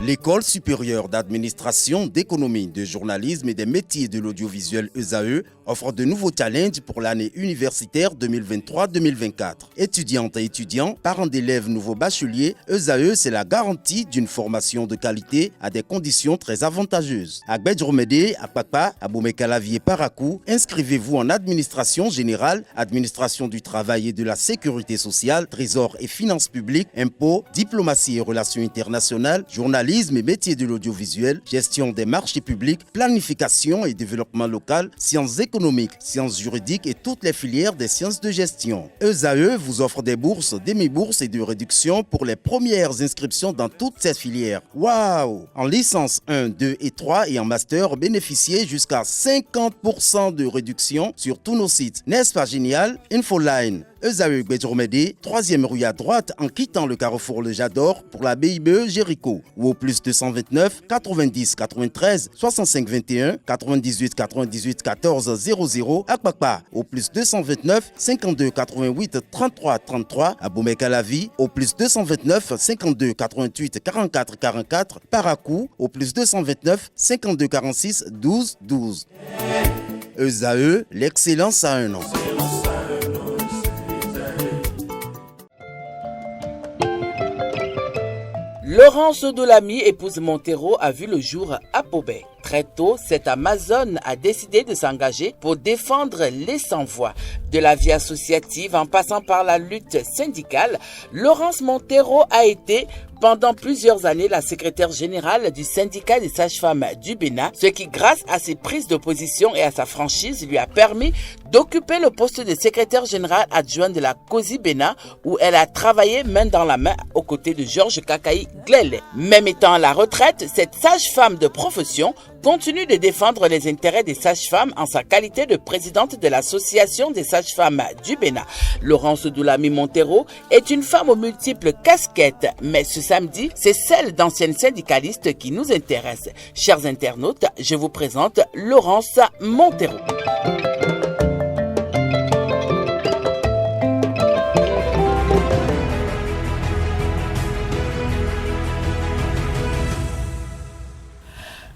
L'École supérieure d'administration, d'économie, de journalisme et des métiers de l'audiovisuel ESAE offre de nouveaux challenges pour l'année universitaire 2023-2024. Étudiantes et étudiants, parents d'élèves nouveaux bacheliers, ESAE, c'est la garantie d'une formation de qualité à des conditions très avantageuses. À Gbedjromede, à Papa, à Boumekalavi et Parakou, inscrivez-vous en administration générale, administration du travail et de la sécurité sociale, trésor et finances publiques, impôts, diplomatie et relations internationales, journalisme et métiers de l'audiovisuel, gestion des marchés publics, planification et développement local, sciences économiques, sciences juridiques et toutes les filières des sciences de gestion. ESAE vous offre des bourses, demi-bourses et de réductions pour les premières inscriptions dans toutes ces filières. Waouh! En licence 1, 2 et 3 et en master, bénéficiez jusqu'à 50% de réduction sur tous nos sites. N'est-ce pas génial? Infoline. ESAE Gbedjromede, 3e rue à droite en quittant le carrefour Le Jador pour la BIBE Jéricho ou au plus 229 90 93 65 21 98 98 14 00 à Kpakpa au plus 229 52 88 33 33 à Boumekalavi au plus 229 52 88 44 44 Parakou au plus 229 52 46 12 12. ESAE, l'excellence à un an. Laurence Odolami, épouse Montero, a vu le jour à Pobé. Très tôt, cette Amazone a décidé de s'engager pour défendre les sans-voix. De la vie associative en passant par la lutte syndicale, Laurence Montero a été pendant plusieurs années la secrétaire générale du syndicat des sages-femmes du Bénin, ce qui, grâce à ses prises de position et à sa franchise, lui a permis d'occuper le poste de secrétaire général adjoint de la COSI Bénin, où elle a travaillé main dans la main aux côtés de Georges Kakaï Glele. Même étant à la retraite, cette sage-femme de profession continue de défendre les intérêts des sages-femmes en sa qualité de présidente de l'association des sages-femmes du Bénin. Laurence Odolami Montero est une femme aux multiples casquettes, mais ce samedi, c'est celle d'ancienne syndicaliste qui nous intéresse. Chers internautes, je vous présente Laurence Montero.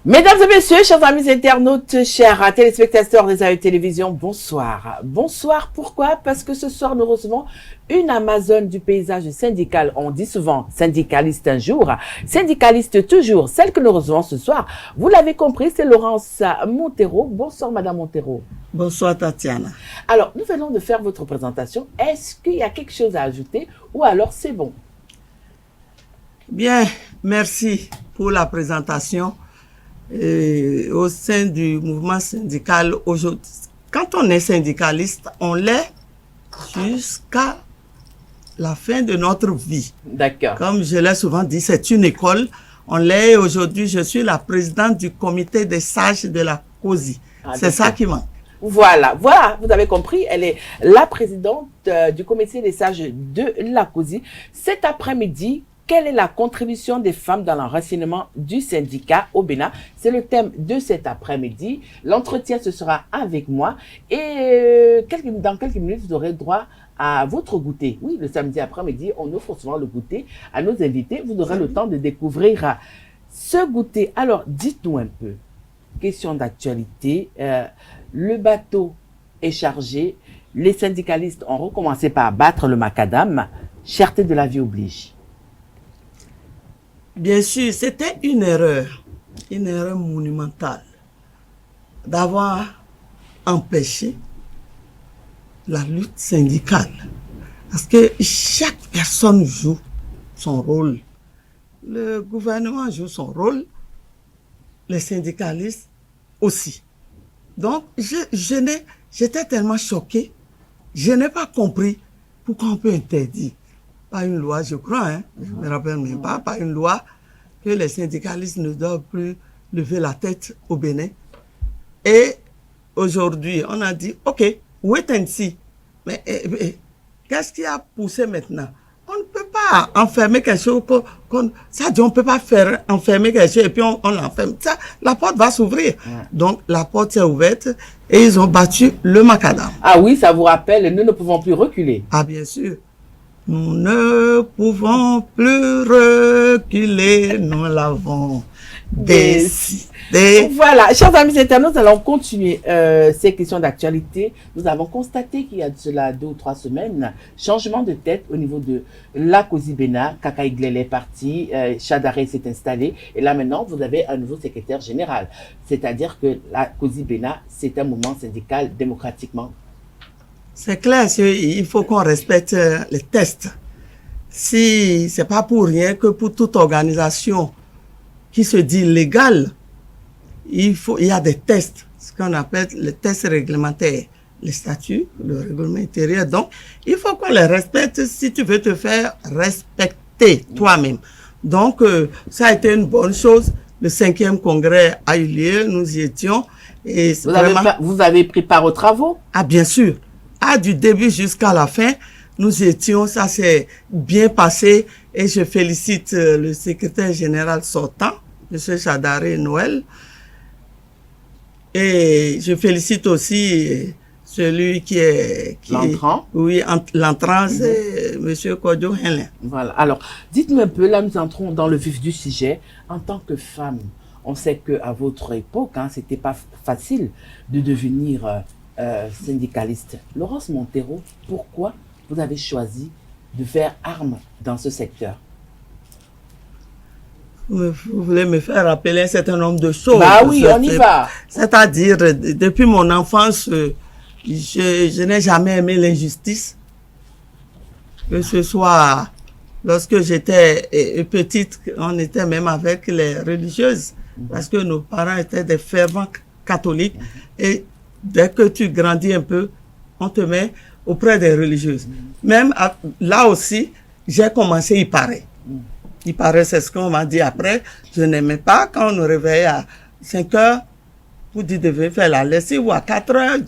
Mesdames et messieurs, chers amis internautes, chers téléspectateurs des AE Télévision, bonsoir. Bonsoir, pourquoi? Parce que ce soir, nous recevons une Amazone du paysage syndical. On dit souvent syndicaliste un jour, syndicaliste toujours. Celle que nous recevons ce soir, vous l'avez compris, c'est Laurence Montero. Bonsoir, Madame Montero. Bonsoir, Tatiana. Alors, nous venons de faire votre présentation. Est-ce qu'il y a quelque chose à ajouter ou alors c'est bon? Bien, merci pour la présentation. Au sein du mouvement syndical aujourd'hui. Quand on est syndicaliste, on l'est jusqu'à la fin de notre vie. D'accord. Comme je l'ai souvent dit, c'est une école. On l'est aujourd'hui. Je suis la présidente du comité des sages de la COSI. C'est ça qui manque. Voilà, vous avez compris, elle est la présidente du comité des sages de la COSI. Cet après-midi, quelle est la contribution des femmes dans l'enracinement du syndicat au Bénin? C'est le thème de cet après-midi. L'entretien, ce sera avec moi. Et dans quelques minutes, vous aurez droit à votre goûter. Oui, le samedi après-midi, on offre souvent le goûter à nos invités. Vous aurez le temps de découvrir ce goûter. Alors, dites-nous un peu. Question d'actualité. Le bateau est chargé. Les syndicalistes ont recommencé par battre le macadam. Cherté de la vie oblige. Bien sûr, c'était une erreur monumentale d'avoir empêché la lutte syndicale. Parce que chaque personne joue son rôle. Le gouvernement joue son rôle, les syndicalistes aussi. Donc, j'étais tellement choqué, je n'ai pas compris pourquoi on peut interdire. Pas une loi, je crois, je me rappelle même pas une loi que les syndicalistes ne doivent plus lever la tête au Bénin. Et aujourd'hui, on a dit, OK, wait and see. Mais qu'est-ce qui a poussé maintenant? On ne peut pas enfermer quelque chose, on ne peut pas faire enfermer quelque chose et puis on l'enferme. Ça, la porte va s'ouvrir. Donc, la porte s'est ouverte et ils ont battu le macadam. Ah oui, ça vous rappelle, nous ne pouvons plus reculer. Ah, bien sûr. Nous ne pouvons plus reculer, nous l'avons décidé. Voilà, chers amis internautes, nous allons continuer ces questions d'actualité. Nous avons constaté qu'il y a de cela 2 ou 3 semaines, changement de tête au niveau de la Kozibena. Kaka Iglele est parti, Chadare s'est installé, et là maintenant vous avez un nouveau secrétaire général. C'est-à-dire que la Kozibena, c'est un mouvement syndical démocratiquement. C'est clair, il faut qu'on respecte les tests. Si c'est pas pour rien que pour toute organisation qui se dit légale, il y a des tests, ce qu'on appelle les tests réglementaires, les statuts, le règlement intérieur. Donc, il faut qu'on les respecte si tu veux te faire respecter toi-même. Donc, ça a été une bonne chose. Le 5e congrès a eu lieu, nous y étions. Et vous avez pris part aux travaux? Ah, bien sûr. Ah, du début jusqu'à la fin, nous étions, ça s'est bien passé. Et je félicite le secrétaire général sortant, M. Chadare Noël. Et je félicite aussi celui qui est... L'entrant? Oui, l'entrant, c'est M. Kodjo Henlin. Voilà. Alors, dites-moi un peu, là, nous entrons dans le vif du sujet. En tant que femme, on sait qu'à votre époque, c'était pas facile de devenir syndicaliste. Laurence Montero, pourquoi vous avez choisi de faire arme dans ce secteur? Vous voulez me faire rappeler un certain nombre de choses. Bah oui, on y va. C'est-à-dire, depuis mon enfance, je n'ai jamais aimé l'injustice. Que ce soit lorsque j'étais petite, on était même avec les religieuses, parce que nos parents étaient des fervents catholiques. Et dès que tu grandis un peu, on te met auprès des religieuses. Même là aussi, j'ai commencé, il paraît. Il paraît, c'est ce qu'on m'a dit après. Je n'aimais pas quand on nous réveillait à 5 heures. Vous dites, devez faire la lessive, ou à 4 heures.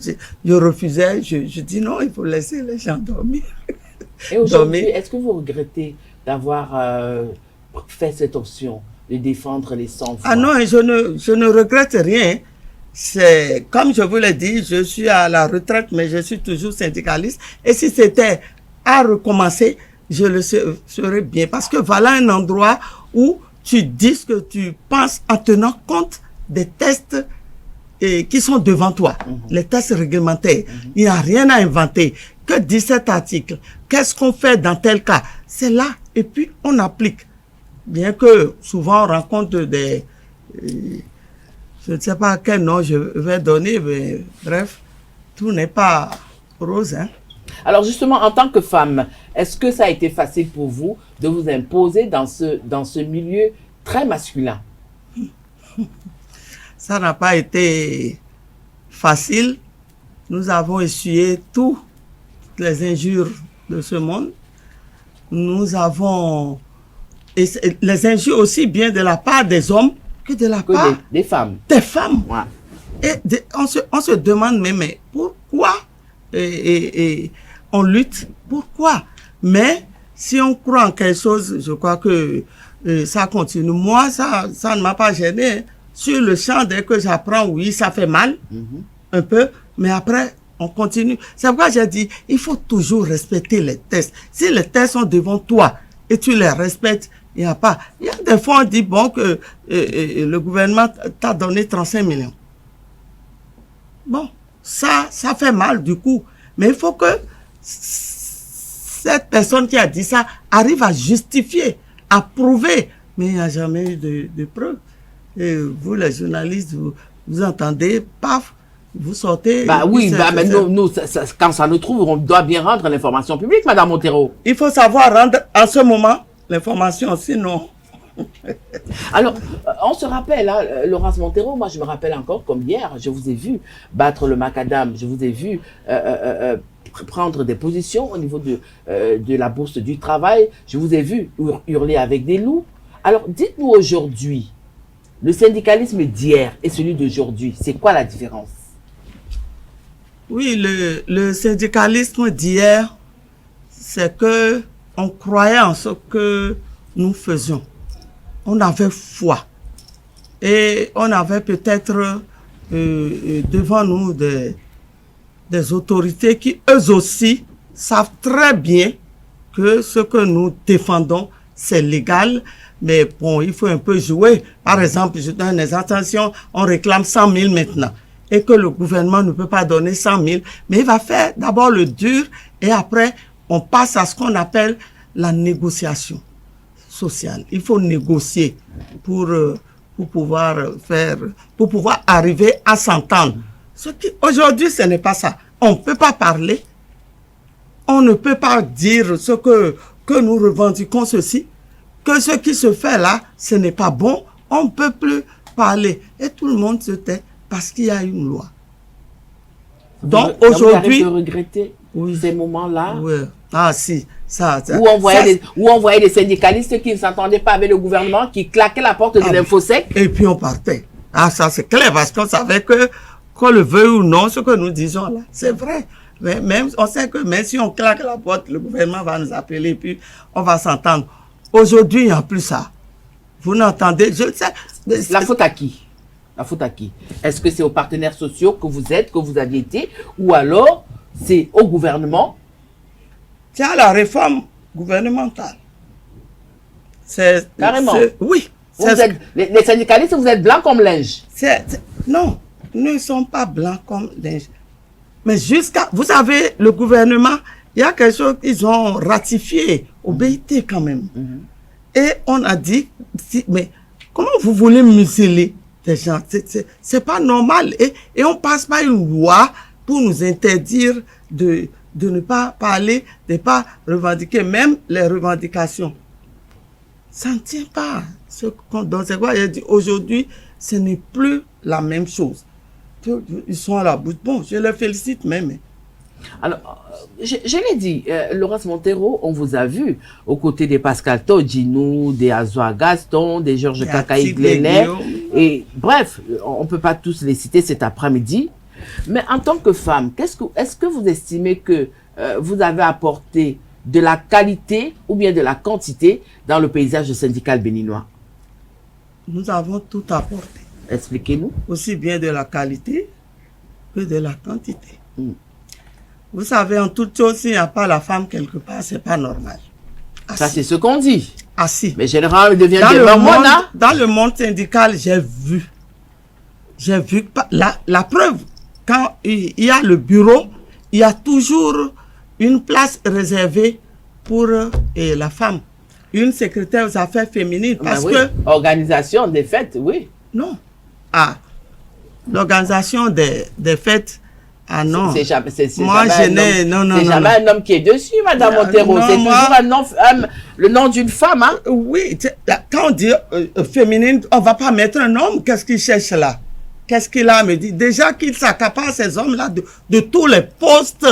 Je refusais. Je dis non, il faut laisser les gens dormir. Et aujourd'hui, est-ce que vous regrettez d'avoir fait cette option de défendre les sans-voix? Ah non, je ne regrette rien. C'est, comme je vous l'ai dit, je suis à la retraite, mais je suis toujours syndicaliste. Et si c'était à recommencer, je le serais bien. Parce que voilà un endroit où tu dis ce que tu penses en tenant compte des tests qui sont devant toi. Les tests réglementaires. Il n'y a rien à inventer. Que 17 articles. Qu'est-ce qu'on fait dans tel cas? C'est là. Et puis, on applique. Bien que souvent, on rencontre des... je ne sais pas quel nom je vais donner, mais bref, tout n'est pas rose, hein. Alors justement, en tant que femme, est-ce que ça a été facile pour vous de vous imposer dans ce milieu très masculin? Ça n'a pas été facile. Nous avons essuyé toutes les injures de ce monde. Nous avons les injures aussi bien de la part des hommes que de la part des femmes. Des femmes. Ouais. Et on se demande, mais pourquoi on lutte? Pourquoi? Mais si on croit en quelque chose, je crois que ça continue. Moi, ça ne m'a pas gêné. Sur le champ, dès que j'apprends, oui, ça fait mal, un peu, mais après, on continue. C'est pourquoi j'ai dit, il faut toujours respecter les tests. Si les tests sont devant toi et tu les respectes, il n'y a pas. Il y a des fois, on dit, bon, que le gouvernement t'a donné 35 millions. Bon, ça fait mal du coup. Mais il faut que cette personne qui a dit ça arrive à justifier, à prouver. Mais il n'y a jamais eu de preuves. Et vous, les journalistes, vous entendez, paf, vous sortez. Bah oui, mais nous, quand ça nous trouve, on doit bien rendre l'information publique, Madame Montero. Il faut savoir rendre en ce moment l'information, sinon. Alors, on se rappelle, Laurence Montero, moi je me rappelle encore comme hier, je vous ai vu battre le macadam, je vous ai vu prendre des positions au niveau de la bourse du travail, je vous ai vu hurler avec des loups. Alors, dites-nous aujourd'hui, le syndicalisme d'hier et celui d'aujourd'hui, c'est quoi la différence? Oui, le syndicalisme d'hier, c'est que on croyait en ce que nous faisions. On avait foi. Et on avait peut-être devant nous des autorités qui, eux aussi, savent très bien que ce que nous défendons, c'est légal, mais bon, il faut un peu jouer. Par exemple, je donne des attentions, on réclame 100 000 maintenant, et que le gouvernement ne peut pas donner 100 000, mais il va faire d'abord le dur, et après, on passe à ce qu'on appelle la négociation sociale. Il faut négocier pour pouvoir arriver à s'entendre. Aujourd'hui, ce n'est pas ça. On ne peut pas parler. On ne peut pas dire ce que nous revendiquons ceci, que ce qui se fait là, ce n'est pas bon. On ne peut plus parler. Et tout le monde se tait parce qu'il y a une loi. Donc aujourd'hui... Vous regrettez ces moments-là? Oui. Ah si, ça où on voyait des syndicalistes qui ne s'entendaient pas avec le gouvernement, qui claquaient la porte de l'Infosec. Et puis on partait. Ah ça c'est clair, parce qu'on savait que, qu'on le veuille ou non, ce que nous disons là, c'est vrai. Mais même, on sait que même si on claque la porte, le gouvernement va nous appeler et puis on va s'entendre. Aujourd'hui, il n'y a plus ça. Vous n'entendez, je sais. La faute à qui? La faute à qui? Est-ce que c'est aux partenaires sociaux que vous êtes, que vous aviez été, ou alors c'est au gouvernement? C'est à la réforme gouvernementale. Carrément. Oui. Vous êtes, les syndicalistes, vous êtes blancs comme linge. Non, nous ne sommes pas blancs comme linge. Mais vous savez, le gouvernement, il y a quelque chose qu'ils ont ratifié au BIT quand même. Et on a dit, mais comment vous voulez museler des gens? C'est pas normal. Et on passe pas une loi pour nous interdire de ne pas parler, de ne pas revendiquer, même les revendications. Ça ne tient pas. Donc c'est quoi? Il a dit, aujourd'hui, ce n'est plus la même chose. Ils sont à la bouche. Bon, je les félicite même. Alors, je l'ai dit, Laurence Montero, on vous a vu aux côtés des Pascal Todjinou, des Azoa Gaston, des Georges Kakaï Glener. Et bref, on ne peut pas tous les citer cet après-midi. Mais en tant que femme, est-ce que vous estimez que vous avez apporté de la qualité ou bien de la quantité dans le paysage syndical béninois? Nous avons tout apporté. Expliquez-nous. Aussi bien de la qualité que de la quantité. Vous savez, en toute chose, s'il n'y a pas la femme quelque part, c'est pas normal. Ça, c'est ce qu'on dit. Ah si. Mais généralement, il devient dans le monde syndical, j'ai vu la preuve. Quand il y a le bureau, il y a toujours une place réservée pour la femme. Une secrétaire aux affaires féminines. Parce que... Organisation des fêtes, oui. Non. Ah, l'organisation des fêtes, ah non. C'est jamais, moi, je n'ai... Non. C'est jamais un homme qui est dessus, Madame Montero. C'est toujours le nom d'une femme, hein? Oui. Quand on dit féminine, on ne va pas mettre un homme. Qu'est-ce qu'il cherche là? Qu'est-ce qu'il a à me dire? Déjà qu'il s'accapare ces hommes-là de tous les postes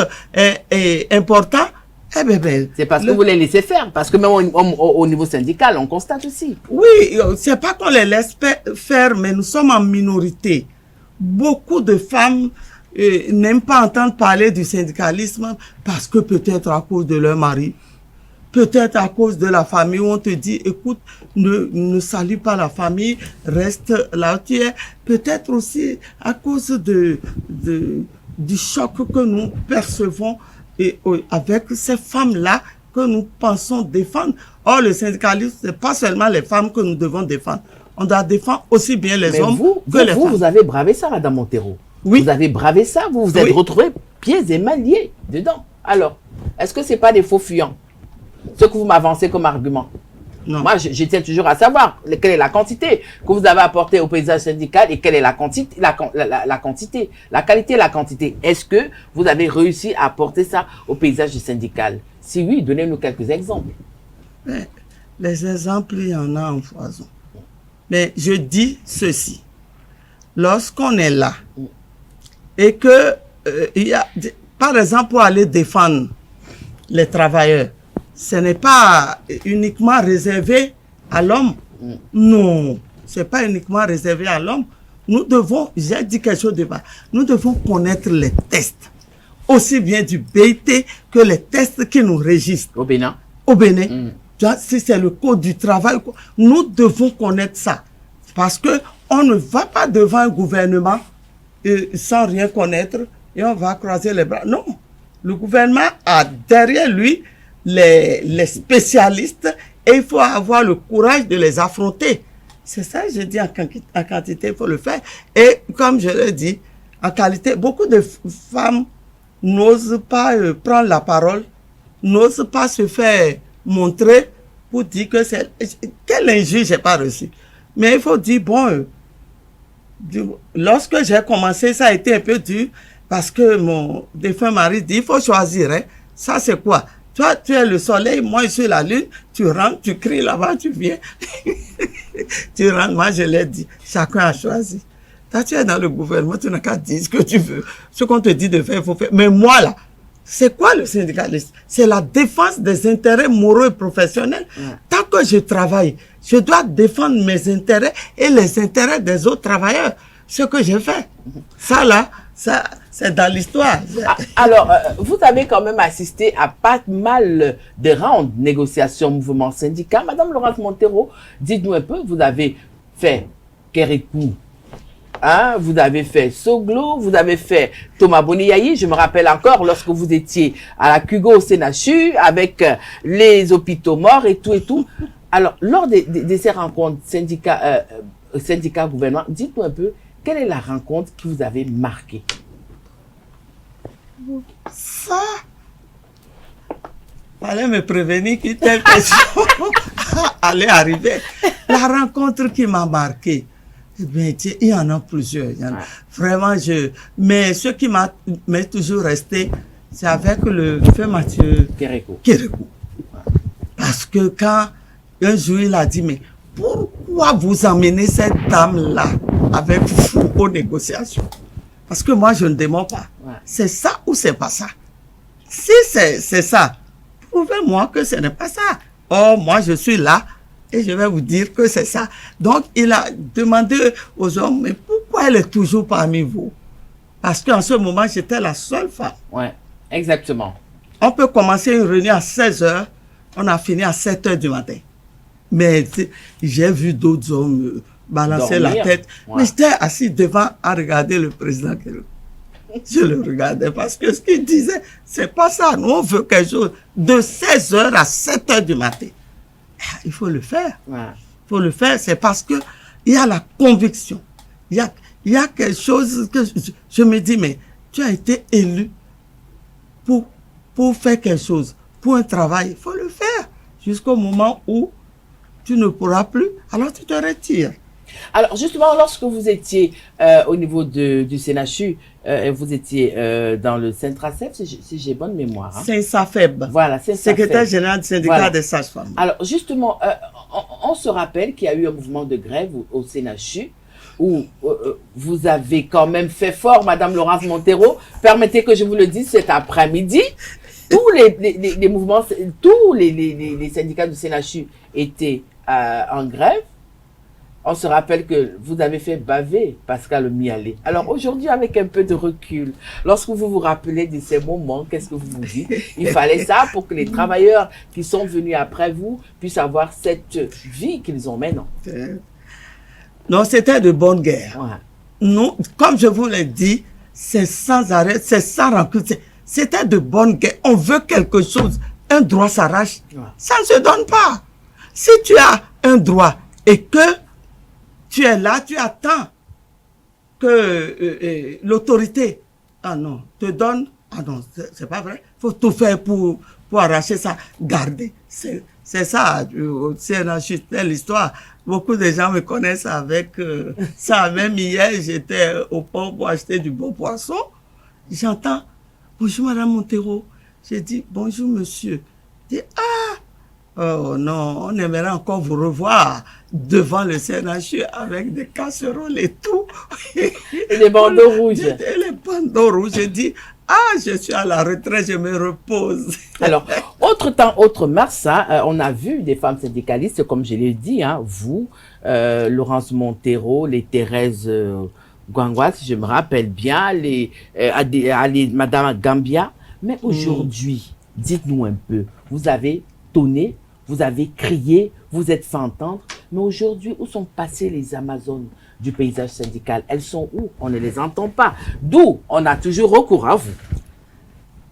importants. Eh ben, c'est parce que vous les laissez faire. Parce que même au niveau syndical, on constate aussi. Oui, c'est pas qu'on les laisse faire, mais nous sommes en minorité. Beaucoup de femmes n'aiment pas entendre parler du syndicalisme parce que peut-être à cause de leur mari, peut-être à cause de la famille où on te dit, écoute, ne salue pas la famille, reste là où tu es. Peut-être aussi à cause du choc que nous percevons et avec ces femmes-là que nous pensons défendre. Or, le syndicalisme, c'est pas seulement les femmes que nous devons défendre. On doit défendre aussi bien les hommes que les femmes. Vous avez bravé ça, Madame Montero. Oui. Vous avez bravé ça, vous vous êtes retrouvés pieds et mains liés dedans. Alors, est-ce que c'est pas des faux fuyants? Ce que vous m'avancez comme argument. Non. Moi, je tiens toujours à savoir quelle est la quantité que vous avez apportée au paysage syndical et quelle est la quantité, la quantité, la qualité et la quantité. Est-ce que vous avez réussi à apporter ça au paysage syndical? Si oui, donnez-nous quelques exemples. Mais les exemples, il y en a en foison. Mais je dis ceci. Lorsqu'on est là et que il y a, par exemple, pour aller défendre les travailleurs, ce n'est pas uniquement réservé à l'homme. Non, ce n'est pas uniquement réservé à l'homme. Nous devons, j'ai dit quelque chose de bas, nous devons connaître les tests, aussi bien du BIT que les tests qui nous régissent. Au Bénin. Au Bénin. Si c'est le code du travail, nous devons connaître ça. Parce que on ne va pas devant un gouvernement sans rien connaître et on va croiser les bras. Non. Le gouvernement a derrière lui les spécialistes et il faut avoir le courage de les affronter. C'est ça, je dis en quantité, il faut le faire. Et comme je l'ai dit, en qualité, beaucoup de femmes n'osent pas prendre la parole, n'osent pas se faire montrer pour dire que c'est... Quel injure j'ai pas reçu. Mais il faut dire, bon, lorsque j'ai commencé, ça a été un peu dur parce que mon défunt mari dit, il faut choisir. Hein. Ça, c'est quoi? Toi, tu es le soleil, moi, je suis la lune. Tu rentres, tu cries là-bas, tu viens. Tu rentres, moi, je l'ai dit. Chacun a choisi. Toi, tu es dans le gouvernement, tu n'as qu'à dire ce que tu veux. Ce qu'on te dit de faire, il faut faire. Mais moi, là, c'est quoi le syndicalisme? C'est la défense des intérêts moraux et professionnels. Tant que je travaille, je dois défendre mes intérêts et les intérêts des autres travailleurs. Ce que j'ai fait. Ça, là, ça, c'est dans l'histoire. Alors, vous avez quand même assisté à pas mal de rounds de négociations mouvement syndical. Madame Laurence Montero, dites-nous un peu, vous avez fait Kérékou, hein, vous avez fait Soglo, vous avez fait Thomas Boniayi. Je me rappelle encore lorsque vous étiez à la Cugo au CNHU avec les hôpitaux morts et tout et tout. Alors, lors de ces rencontres syndicat gouvernement, dites-nous un peu, quelle est la rencontre qui vous avait marqué? Ça, fallait me prévenir qu'une telle question allait arriver. La rencontre qui m'a marqué, eh bien, il y en a plusieurs. Vraiment, mais ce qui m'est toujours resté, c'est avec le feu Mathieu Kérékou. Parce que quand un jour il a dit, mais pourquoi vous emmenez cette dame-là avec vous aux négociations? Parce que moi, je ne dément pas. Ouais. C'est ça ou c'est pas ça. Si c'est ça, prouvez-moi que ce n'est pas ça. Or, moi, je suis là et je vais vous dire que c'est ça. Donc, il a demandé aux hommes, mais pourquoi elle est toujours parmi vous? Parce qu'en ce moment, j'étais la seule femme. Oui, exactement. On peut commencer une réunion à 16h, on a fini à 7h du matin. Mais j'ai vu d'autres hommes balancer la tête. Ouais. Mais j'étais assis devant à regarder le président. Je le regardais parce que ce qu'il disait, c'est pas ça. Nous, on veut quelque chose de 16h à 7h du matin. Il faut le faire. Ouais. Il faut le faire. C'est parce que il y a la conviction. Il y a quelque chose que je me dis, mais tu as été élu pour faire quelque chose, pour un travail. Il faut le faire jusqu'au moment où tu ne pourras plus. Alors tu te retires. Alors, justement, lorsque vous étiez au niveau du CNHU, vous étiez dans le Centracef, si j'ai bonne mémoire. Hein. Saint-Safeb. Voilà, secrétaire général du syndicat des sages-femmes. Alors, justement, on se rappelle qu'il y a eu un mouvement de grève au CNHU où vous avez quand même fait fort, Madame Laurence Montero. Permettez que je vous le dise cet après-midi. Tous les mouvements, tous les syndicats du CNHU étaient en grève. On se rappelle que vous avez fait baver Pascal Mialé. Alors aujourd'hui, avec un peu de recul, lorsque vous vous rappelez de ces moments, qu'est-ce que vous vous dites? Il fallait ça pour que les travailleurs qui sont venus après vous puissent avoir cette vie qu'ils ont maintenant. Non, c'était de bonne guerre. Ouais. Nous, comme je vous l'ai dit, c'est sans arrêt, c'est sans rancune. C'était de bonne guerre. On veut quelque chose. Un droit s'arrache. Ouais. Ça ne se donne pas. Si tu as un droit et que tu es là, tu attends que l'autorité, te donne, c'est pas vrai, faut tout faire pour arracher ça, garder. C'est ça, c'est l'histoire. Beaucoup de gens me connaissent avec ça. Même hier, j'étais au port pour acheter du bon poisson. J'entends, bonjour Madame Montero. J'ai dit, bonjour monsieur. Je dis, oh non, on aimerait encore vous revoir devant le CNHU avec des casseroles et tout. Et les bandeaux rouges. Et les bandeaux rouges. J'ai dit, je suis à la retraite, je me repose. Alors, autre temps, autre mars, hein, on a vu des femmes syndicalistes, comme je l'ai dit, hein, vous, Laurence Montero, les Thérèse Gwangwa, si je me rappelle bien, Madame Gambia. Mais aujourd'hui, dites-nous un peu, vous avez tonné, vous avez crié, vous êtes fait entendre, mais aujourd'hui, où sont passées les Amazones du paysage syndical? Elles sont où? On ne les entend pas. D'où on a toujours recours à vous.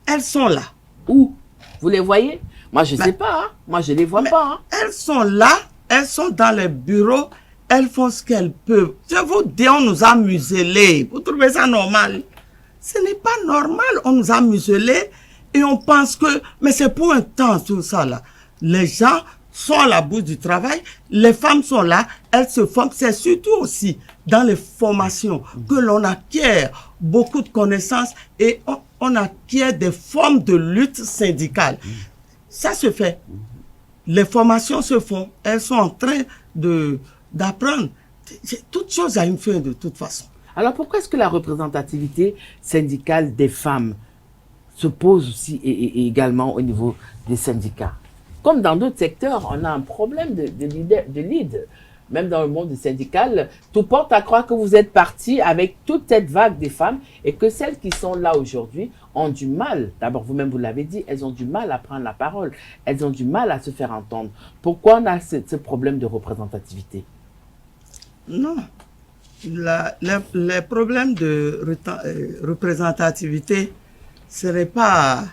Elles sont là. Où? Vous les voyez? Moi, je sais pas. Hein. Moi, je les vois pas. Hein. Elles sont là, elles sont dans les bureaux, elles font ce qu'elles peuvent. Je vous dis, on nous a muselés. Vous trouvez ça normal? Ce n'est pas normal. On nous a muselés et on pense que, mais c'est pour un temps tout ça là. Les gens sont à la bout du travail, les femmes sont là, elles se forment. C'est surtout aussi dans les formations que l'on acquiert beaucoup de connaissances et on acquiert des formes de lutte syndicale. Ça se fait. Les formations se font. Elles sont en train d'apprendre. Toute chose a une fin de toute façon. Alors pourquoi est-ce que la représentativité syndicale des femmes se pose aussi et également au niveau des syndicats? Comme dans d'autres secteurs, on a un problème de lead. Même dans le monde syndical, tout porte à croire que vous êtes parti avec toute cette vague des femmes et que celles qui sont là aujourd'hui ont du mal. D'abord, vous-même, vous l'avez dit, elles ont du mal à prendre la parole. Elles ont du mal à se faire entendre. Pourquoi on a ce problème de représentativité? Non. Les problèmes de représentativité, ce n'est pas...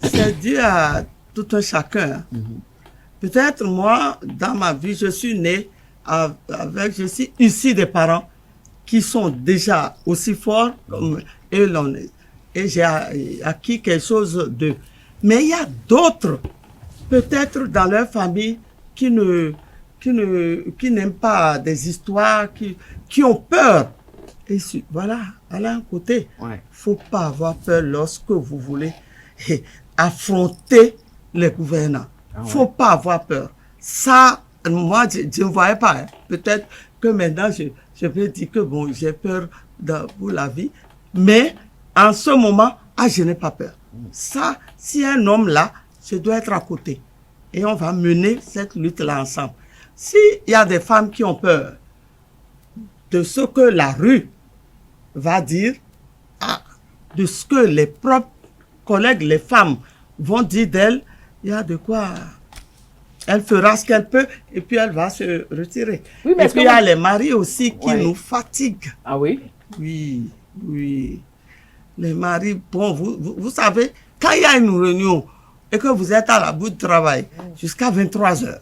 C'est dû à tout un chacun. Peut-être moi, dans ma vie, je suis né je suis issu des parents qui sont déjà aussi forts comme eux l'on est. Et j'ai acquis quelque chose d'eux. Mais il y a d'autres, peut-être dans leur famille, qui n'aiment pas des histoires, qui ont peur. Et voilà, à l'un côté, faut pas avoir peur lorsque vous voulez affronter les gouvernants. Faut pas avoir peur. Ça, moi, je ne voyais pas. Hein. Peut-être que maintenant, je peux dire que bon, j'ai peur pour la vie. Mais en ce moment, je n'ai pas peur. Ça, si un homme là, je dois être à côté. Et on va mener cette lutte-là ensemble. S'il y a des femmes qui ont peur de ce que la rue va dire, de ce que les propres collègues, les femmes, vont dire d'elle, il y a de quoi... Elle fera ce qu'elle peut et puis elle va se retirer. Oui, mais et puis il y a les maris aussi qui nous fatiguent. Ah oui? Oui, oui. Les maris, bon, vous savez, quand il y a une réunion et que vous êtes à la bout de travail jusqu'à 23 heures,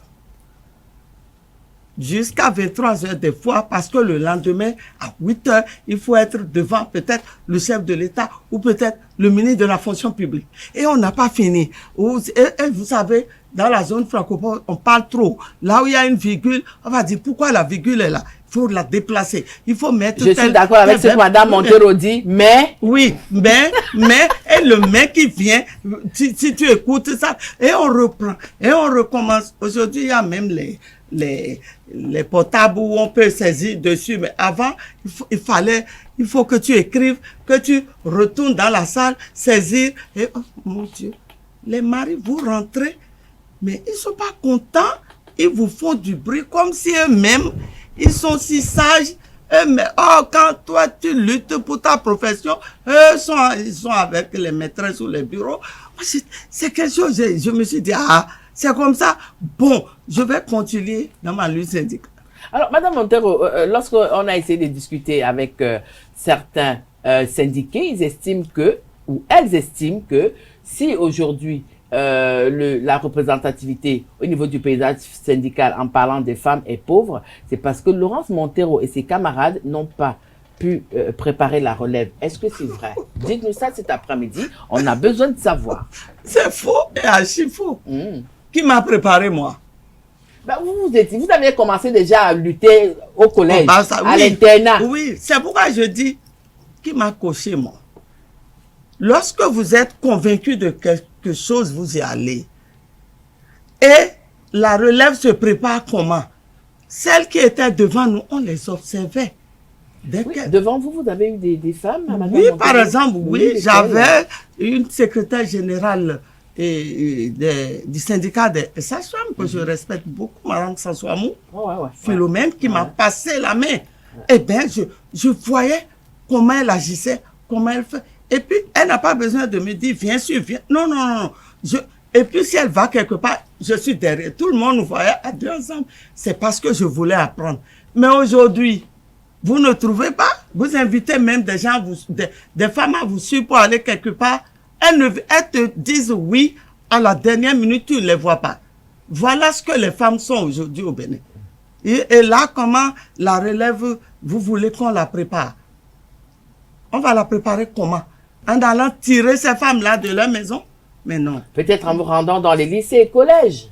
jusqu'à 23 heures des fois, parce que le lendemain, à 8 heures, il faut être devant peut-être le chef de l'État ou peut-être le ministre de la fonction publique. Et on n'a pas fini. Et vous savez, dans la zone francophone, on parle trop. Là où il y a une virgule, on va dire pourquoi la virgule est là. Il faut la déplacer. Il faut mettre... Je suis d'accord avec ce que Mme Montero dit, mais... Oui, mais, et le mais qui vient, si tu écoutes ça, et on reprend, et on recommence. Aujourd'hui, il y a même les portables où on peut saisir dessus, mais avant, il faut que tu écrives, que tu retournes dans la salle, saisir, et oh mon Dieu, les maris, vous rentrez, mais ils sont pas contents, ils vous font du bruit comme si eux-mêmes, ils sont si sages, mais quand toi tu luttes pour ta profession, ils sont avec les maîtresses ou les bureaux. C'est quelque chose, je me suis dit, c'est comme ça, bon, je vais continuer dans ma lutte syndicale. Alors, Madame Montero, lorsqu'on a essayé de discuter avec certains syndiqués, elles estiment que si aujourd'hui la représentativité au niveau du paysage syndical en parlant des femmes est pauvre, c'est parce que Laurence Montero et ses camarades n'ont pas pu préparer la relève. Est-ce que c'est vrai? Dites-nous ça cet après-midi, on a besoin de savoir. C'est faux et archi faux. Qui m'a préparé, moi? Ben, vous avez commencé déjà à lutter au collège, à l'internat. Oui, c'est pourquoi je dis qui m'a coché, moi. Lorsque vous êtes convaincu de quelque chose, vous y allez. Et la relève se prépare comment? Celles qui étaient devant nous, on les observait. Oui, devant vous, vous avez eu des femmes? Oui, par exemple, oui, j'avais une secrétaire générale du syndicat des sages-femmes que je respecte beaucoup, Mme Sansouamou, Philomène, qui m'a passé la main. Eh bien, je voyais comment elle agissait, comment elle fait. Et puis, elle n'a pas besoin de me dire, viens sur, viens. Non. Et puis, si elle va quelque part, je suis derrière. Tout le monde nous voyait à deux ensemble. C'est parce que je voulais apprendre. Mais aujourd'hui, vous ne trouvez pas? Vous invitez même des gens, des femmes à vous suivre pour aller quelque part. Elles te disent oui à la dernière minute, tu ne les vois pas. Voilà ce que les femmes sont aujourd'hui au Bénin. Et là, comment la relève, vous voulez qu'on la prépare? On va la préparer comment? En allant tirer ces femmes-là de leur maison? Mais non. Peut-être en vous rendant dans les lycées et collèges.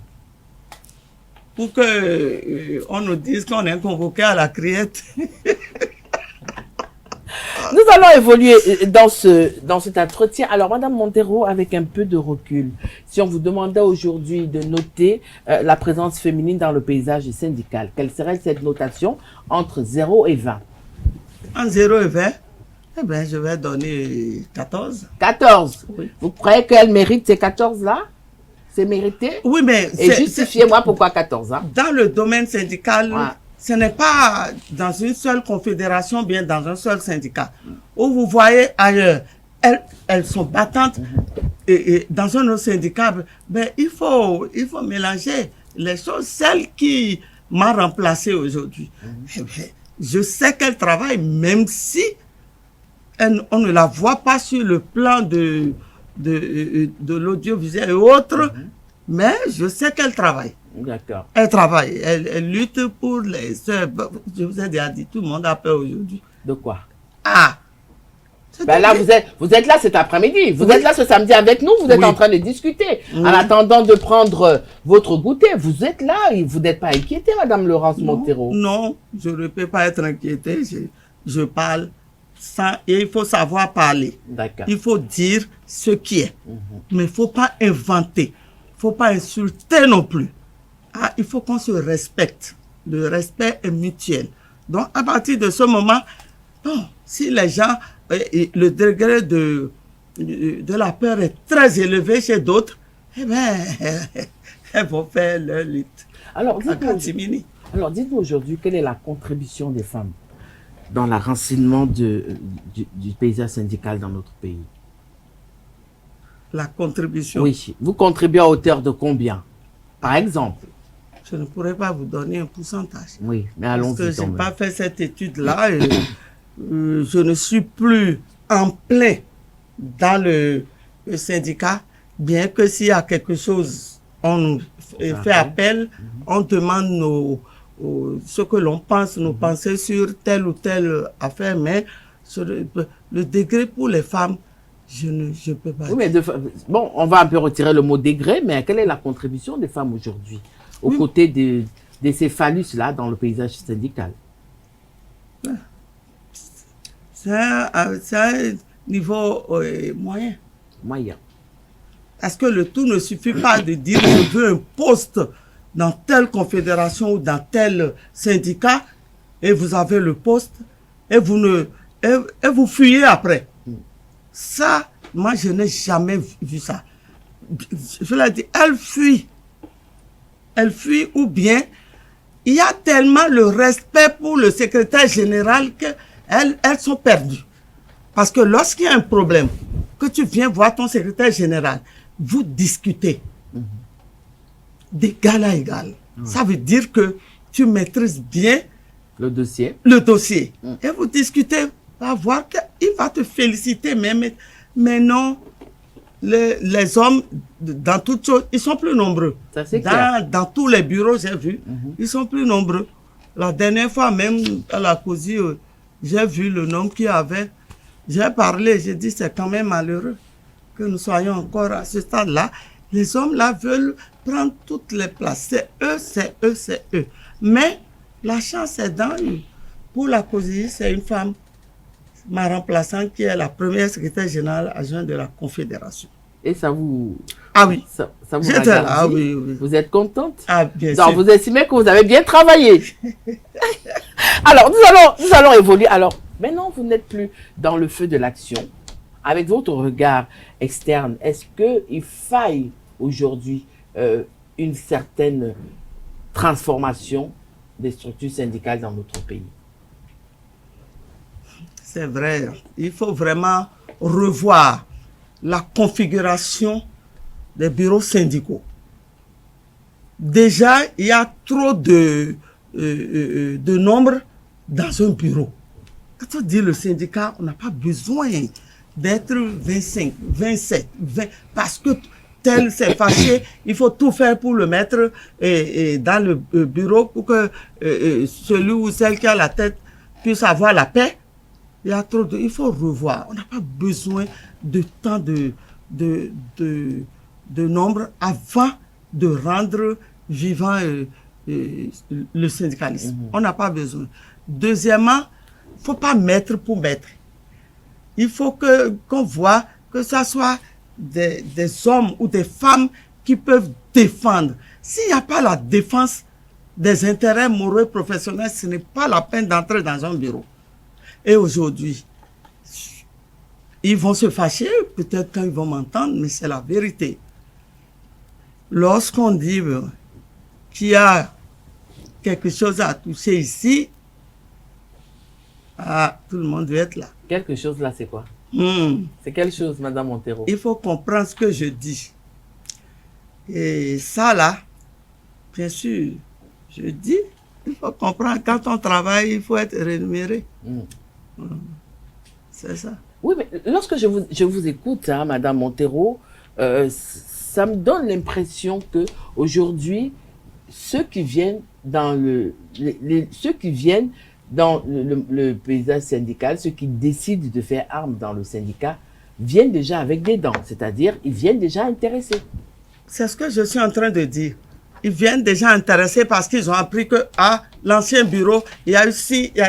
Pour que on nous dise qu'on est convoqué à la criette. Nous allons évoluer dans cet entretien. Alors, Madame Montero, avec un peu de recul, si on vous demandait aujourd'hui de noter la présence féminine dans le paysage syndical, quelle serait cette notation entre 0 et 20? En 0 et 20, eh bien, je vais donner 14. 14. Oui. Vous croyez qu'elle mérite ces 14-là? C'est mérité? Oui, mais... Et justifiez-moi pourquoi 14, hein? Dans le domaine syndical, Ouais. Ce n'est pas dans une seule confédération, bien dans un seul syndicat. Où vous voyez ailleurs, elles sont battantes. Et dans un autre syndicat, ben, il faut mélanger les choses. Celle qui m'a remplacé aujourd'hui, eh bien, je sais qu'elle travaille, même si on ne la voit pas sur le plan de l'audiovisuel et autres, mais je sais qu'elle travaille. D'accord. Elle travaille, elle lutte pour les sœurs. Je vous ai déjà dit, tout le monde a peur aujourd'hui. De quoi? Ah! Ben là, vous êtes là cet après-midi. Vous Oui. êtes là ce samedi avec nous. Vous êtes Oui. en train de discuter. Oui. En attendant de prendre votre goûter, vous êtes là et vous n'êtes pas inquiétée, Madame Laurence Montero. Non, je ne peux pas être inquiété. Je parle sans... Et il faut savoir parler. D'accord. Il faut dire ce qui est. Mais il ne faut pas inventer. Il ne faut pas insulter non plus. Ah, il faut qu'on se respecte. Le respect est mutuel. Donc, à partir de ce moment, bon, si les gens, le degré de la peur est très élevé chez d'autres, eh bien, elles vont faire leur lutte. Alors, En catimini. dites-nous aujourd'hui, quelle est la contribution des femmes dans l'enracinement du paysage syndical dans notre pays? La contribution. Oui. Vous contribuez à hauteur de combien? Par exemple? Je ne pourrais pas vous donner un pourcentage. Oui, mais Parce allons-y. que je quand n'ai même. pas fait cette étude-là. Et, je ne suis plus en plein dans le syndicat, bien que s'il y a quelque chose, on nous fait appel, on demande ce que l'on pense, nos pensées sur telle ou telle affaire, mais sur le degré pour les femmes, je ne peux pas. Oui, mais bon, on va un peu retirer le mot degré, mais quelle est la contribution des femmes aujourd'hui aux côtés de ces phallus-là dans le paysage syndical? C'est un niveau moyen. Moyen. Parce que le tout ne suffit pas de dire je veux un poste dans telle confédération ou dans tel syndicat et vous avez le poste et vous fuyez après. Ça, moi je n'ai jamais vu ça. Je l'ai dit, elle fuit. Elle fuit ou bien il y a tellement le respect pour le secrétaire général qu'elles sont perdues. Parce que lorsqu'il y a un problème, que tu viens voir ton secrétaire général, vous discutez d'égal à égal. Ça veut dire que tu maîtrises bien Le dossier. le dossier. Et vous discutez, va voir qu'il va te féliciter même. Mais non, les hommes, dans toutes choses, ils sont plus nombreux. Ça, c'est clair. Dans tous les bureaux, j'ai vu, ils sont plus nombreux. La dernière fois, même à la COSI, j'ai vu le nombre qu'il y avait. J'ai parlé, j'ai dit, c'est quand même malheureux que nous soyons encore à ce stade-là. Les hommes là veulent prendre toutes les places. C'est eux, c'est eux, c'est eux. Mais la chance est dans eux. Pour la COSI, c'est une femme, ma remplaçante, qui est la première secrétaire générale adjointe de la Confédération. Et ça vous... Ah oui. Ça vous J'étais regarde. là, ah oui, oui. Vous êtes contente? Ah, bien Donc, sûr. vous estimez que vous avez bien travaillé. Alors, nous allons évoluer. Alors, maintenant, vous n'êtes plus dans le feu de l'action. Avec votre regard externe, est-ce qu'il faille aujourd'hui une certaine transformation des structures syndicales dans notre pays? C'est vrai. Il faut vraiment revoir la configuration des bureaux syndicaux. Déjà, il y a trop de nombre dans un bureau. Quand on dit le syndicat, on n'a pas besoin d'être 25, 27, 20, parce que tel s'est fâché, il faut tout faire pour le mettre dans le bureau pour que celui ou celle qui a la tête puisse avoir la paix. Il faut revoir. On n'a pas besoin de tant de nombre avant de rendre vivant le syndicalisme. On n'a pas besoin. Deuxièmement, il ne faut pas mettre pour mettre. Il faut qu'on voit que ce soit des hommes ou des femmes qui peuvent défendre. S'il n'y a pas la défense des intérêts moraux et professionnels, ce n'est pas la peine d'entrer dans un bureau. Et aujourd'hui, ils vont se fâcher, peut-être quand ils vont m'entendre, mais c'est la vérité. Lorsqu'on dit qu'il y a quelque chose à toucher ici, tout le monde doit être là. Quelque chose là, c'est quoi? C'est quelle chose, Madame Montero? Il faut comprendre ce que je dis. Et ça là, bien sûr, je dis, il faut comprendre, quand on travaille, il faut être rémunéré. C'est ça. Oui, mais lorsque je vous écoute, hein, Madame Montero, ça me donne l'impression que aujourd'hui, ceux qui viennent dans le paysage syndical, ceux qui décident de faire armes dans le syndicat, viennent déjà avec des dents, c'est-à-dire ils viennent déjà intéressés. C'est ce que je suis en train de dire. Ils viennent déjà intéressés parce qu'ils ont appris que l'ancien bureau, il y a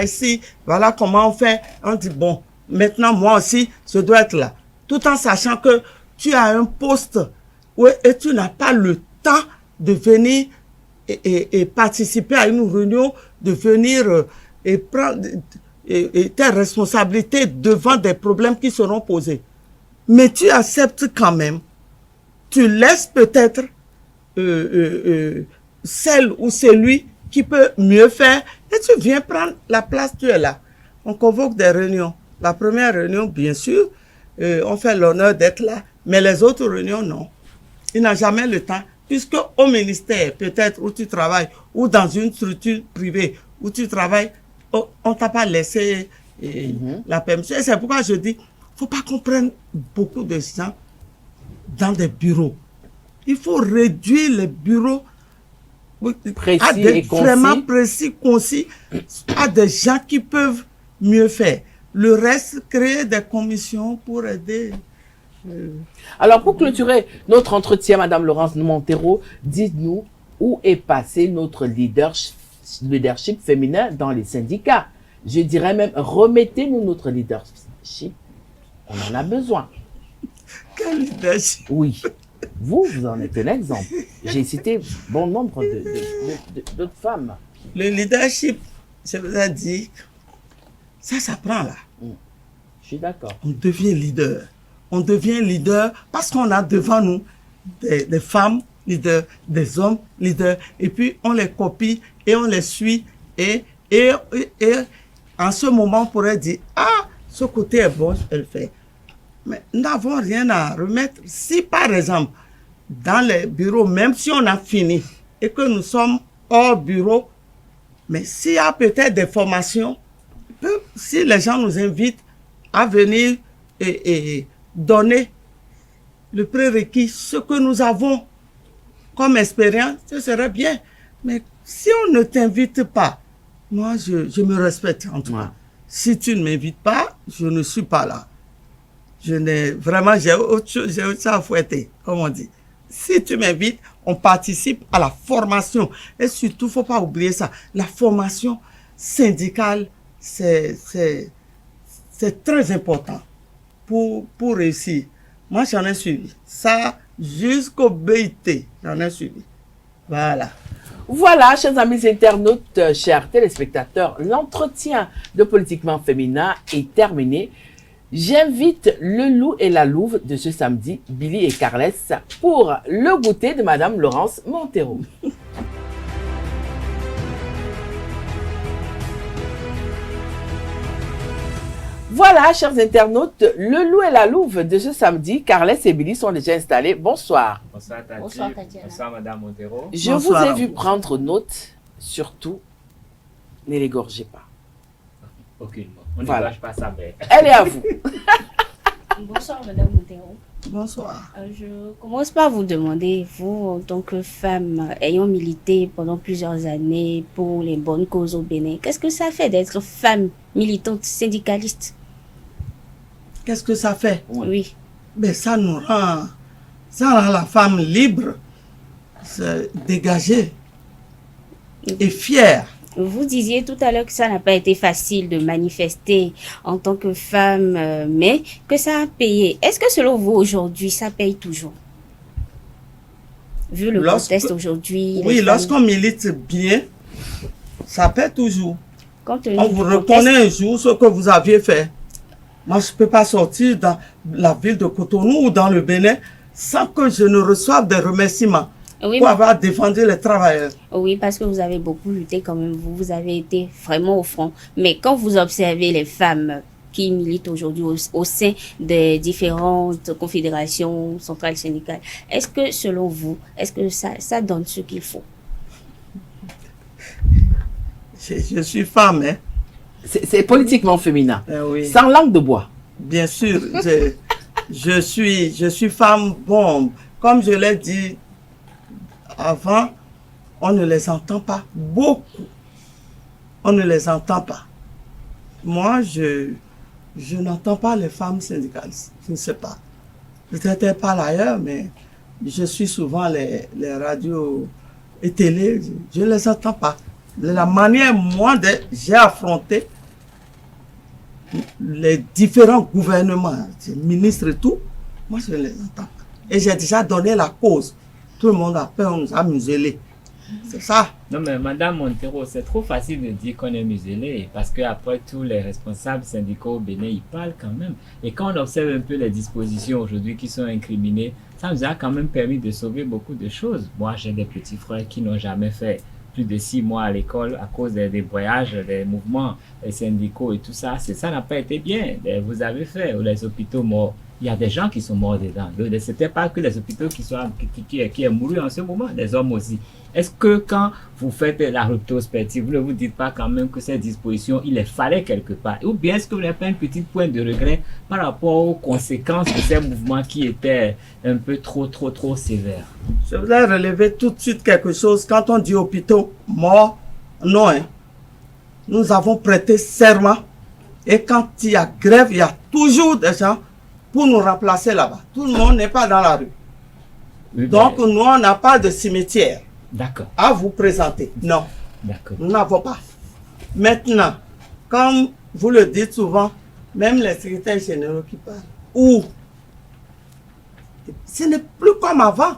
ici, voilà comment on fait. On dit, bon, maintenant moi aussi, je dois être là. Tout en sachant que tu as un poste et tu n'as pas le temps de venir et participer à une réunion, de venir et prendre tes responsabilités devant des problèmes qui seront posés. Mais tu acceptes quand même. Tu laisses peut-être celle ou celui qui peut mieux faire et tu viens prendre la place, tu es là. On convoque des réunions. La première réunion, bien sûr, on fait l'honneur d'être là, mais les autres réunions, non. Il n'a jamais le temps, puisque au ministère, peut-être où tu travailles, ou dans une structure privée où tu travailles, on t'a pas laissé la permission. Et c'est pourquoi je dis, faut pas qu'on prenne beaucoup de gens dans des bureaux. Il faut réduire les bureaux vraiment précis, concis, à des gens qui peuvent mieux faire. Le reste, créer des commissions pour aider. Alors, pour clôturer notre entretien, Madame Laurence Montero, dites-nous où est passé notre leadership féminin dans les syndicats. Je dirais même, remettez-nous notre leadership. On en a besoin. Quel leadership? Oui. Vous en êtes un exemple. J'ai cité bon nombre d'autres femmes. Le leadership, je vous ai dit, ça s'apprend là. Je suis d'accord. On devient leader. On devient leader parce qu'on a devant nous des femmes leaders, des hommes leaders, et puis on les copie et on les suit. Et en ce moment, on pourrait dire, ce côté est bon, je le fais. Mais nous n'avons rien à remettre. Si par exemple, dans les bureaux, même si on a fini et que nous sommes hors bureau, mais s'il y a peut-être des formations, si les gens nous invitent à venir et donner le prérequis, ce que nous avons comme expérience, ce serait bien. Mais si on ne t'invite pas, moi je me respecte en tout cas. Si tu ne m'invites pas, je ne suis pas là. J'ai autre chose à fouetter, comme on dit. Si tu m'invites, on participe à la formation. Et surtout, faut pas oublier ça. La formation syndicale, c'est très important pour réussir. Moi, j'en ai suivi. Ça, jusqu'au BIT, j'en ai suivi. Voilà. Voilà, chers amis internautes, chers téléspectateurs, l'entretien de Politiquement Féminin est terminé. J'invite le loup et la louve de ce samedi, Billy et Carles, pour le goûter de Madame Laurence Montero. Voilà, chers internautes, le loup et la louve de ce samedi, Carles et Billy sont déjà installés. Bonsoir. Bonsoir Tati. Bonsoir, bonsoir Madame Montero. Je vous ai vu prendre note, surtout, ne l'égorgez pas. Aucunement. On ne lâche pas sa mère. Elle est à vous. Bonsoir Madame Montero. Bonsoir. Je commence par vous demander, vous, en tant que femme ayant milité pendant plusieurs années pour les bonnes causes au Bénin, qu'est-ce que ça fait d'être femme militante syndicaliste? Qu'est-ce que ça fait? Oui. Mais ça rend la femme libre, dégagée et fière. Vous disiez tout à l'heure que ça n'a pas été facile de manifester en tant que femme, mais que ça a payé. Est-ce que selon vous, aujourd'hui, ça paye toujours? Vu le contexte aujourd'hui. Oui, lorsqu'on milite bien, ça paye toujours. On vous reconnaît un jour ce que vous aviez fait. Moi, je ne peux pas sortir dans la ville de Cotonou ou dans le Bénin sans que je ne reçoive des remerciements pour avoir défendu les travailleurs. Oui, parce que vous avez beaucoup lutté quand même. Vous avez été vraiment au front. Mais quand vous observez les femmes qui militent aujourd'hui au sein des différentes confédérations centrales syndicales, est-ce que, selon vous, est-ce que ça donne ce qu'il faut? Je suis femme, hein. C'est politiquement féminin. Oui. Sans langue de bois. Bien sûr, je suis femme. Bon, comme je l'ai dit avant, on ne les entend pas beaucoup. On ne les entend pas. Moi, je n'entends pas les femmes syndicalistes. Je ne sais pas. Peut-être pas ailleurs, mais je suis souvent les radios et télé. Je ne les entends pas. De la manière, moi, j'ai affronté les différents gouvernements, les ministres et tout, moi je ne les entends pas. Et j'ai déjà donné la cause. Tout le monde a peur, on nous a muselés. C'est ça. Non mais Madame Montero, c'est trop facile de dire qu'on est muselé parce qu'après tous les responsables syndicaux au Bénin, ils parlent quand même. Et quand on observe un peu les dispositions aujourd'hui qui sont incriminées, ça nous a quand même permis de sauver beaucoup de choses. Moi j'ai des petits frères qui n'ont jamais fait plus de 6 mois à l'école à cause des voyages, des mouvements syndicaux et tout ça. Ça n'a pas été bien. Vous avez fait les hôpitaux morts. Il y a des gens qui sont morts dedans. Ce n'était pas que les hôpitaux qui est mouru en ce moment, des hommes aussi. Est-ce que quand vous faites la rétrospective, vous ne vous dites pas quand même que ces dispositions, il les fallait quelque part? Ou bien est-ce que vous n'avez pas un petit point de regret par rapport aux conséquences de ces mouvements qui étaient un peu trop sévères? Je voudrais relever tout de suite quelque chose. Quand on dit hôpitaux morts, non. Hein. Nous avons prêté serment. Et quand il y a grève, il y a toujours des gens pour nous remplacer là-bas. Tout le monde n'est pas dans la rue. Oui, donc, nous, on n'a pas de cimetière à vous présenter. Non, nous n'avons pas. Maintenant, comme vous le dites souvent, même les secrétaires généraux qui parlent, ou ce n'est plus comme avant.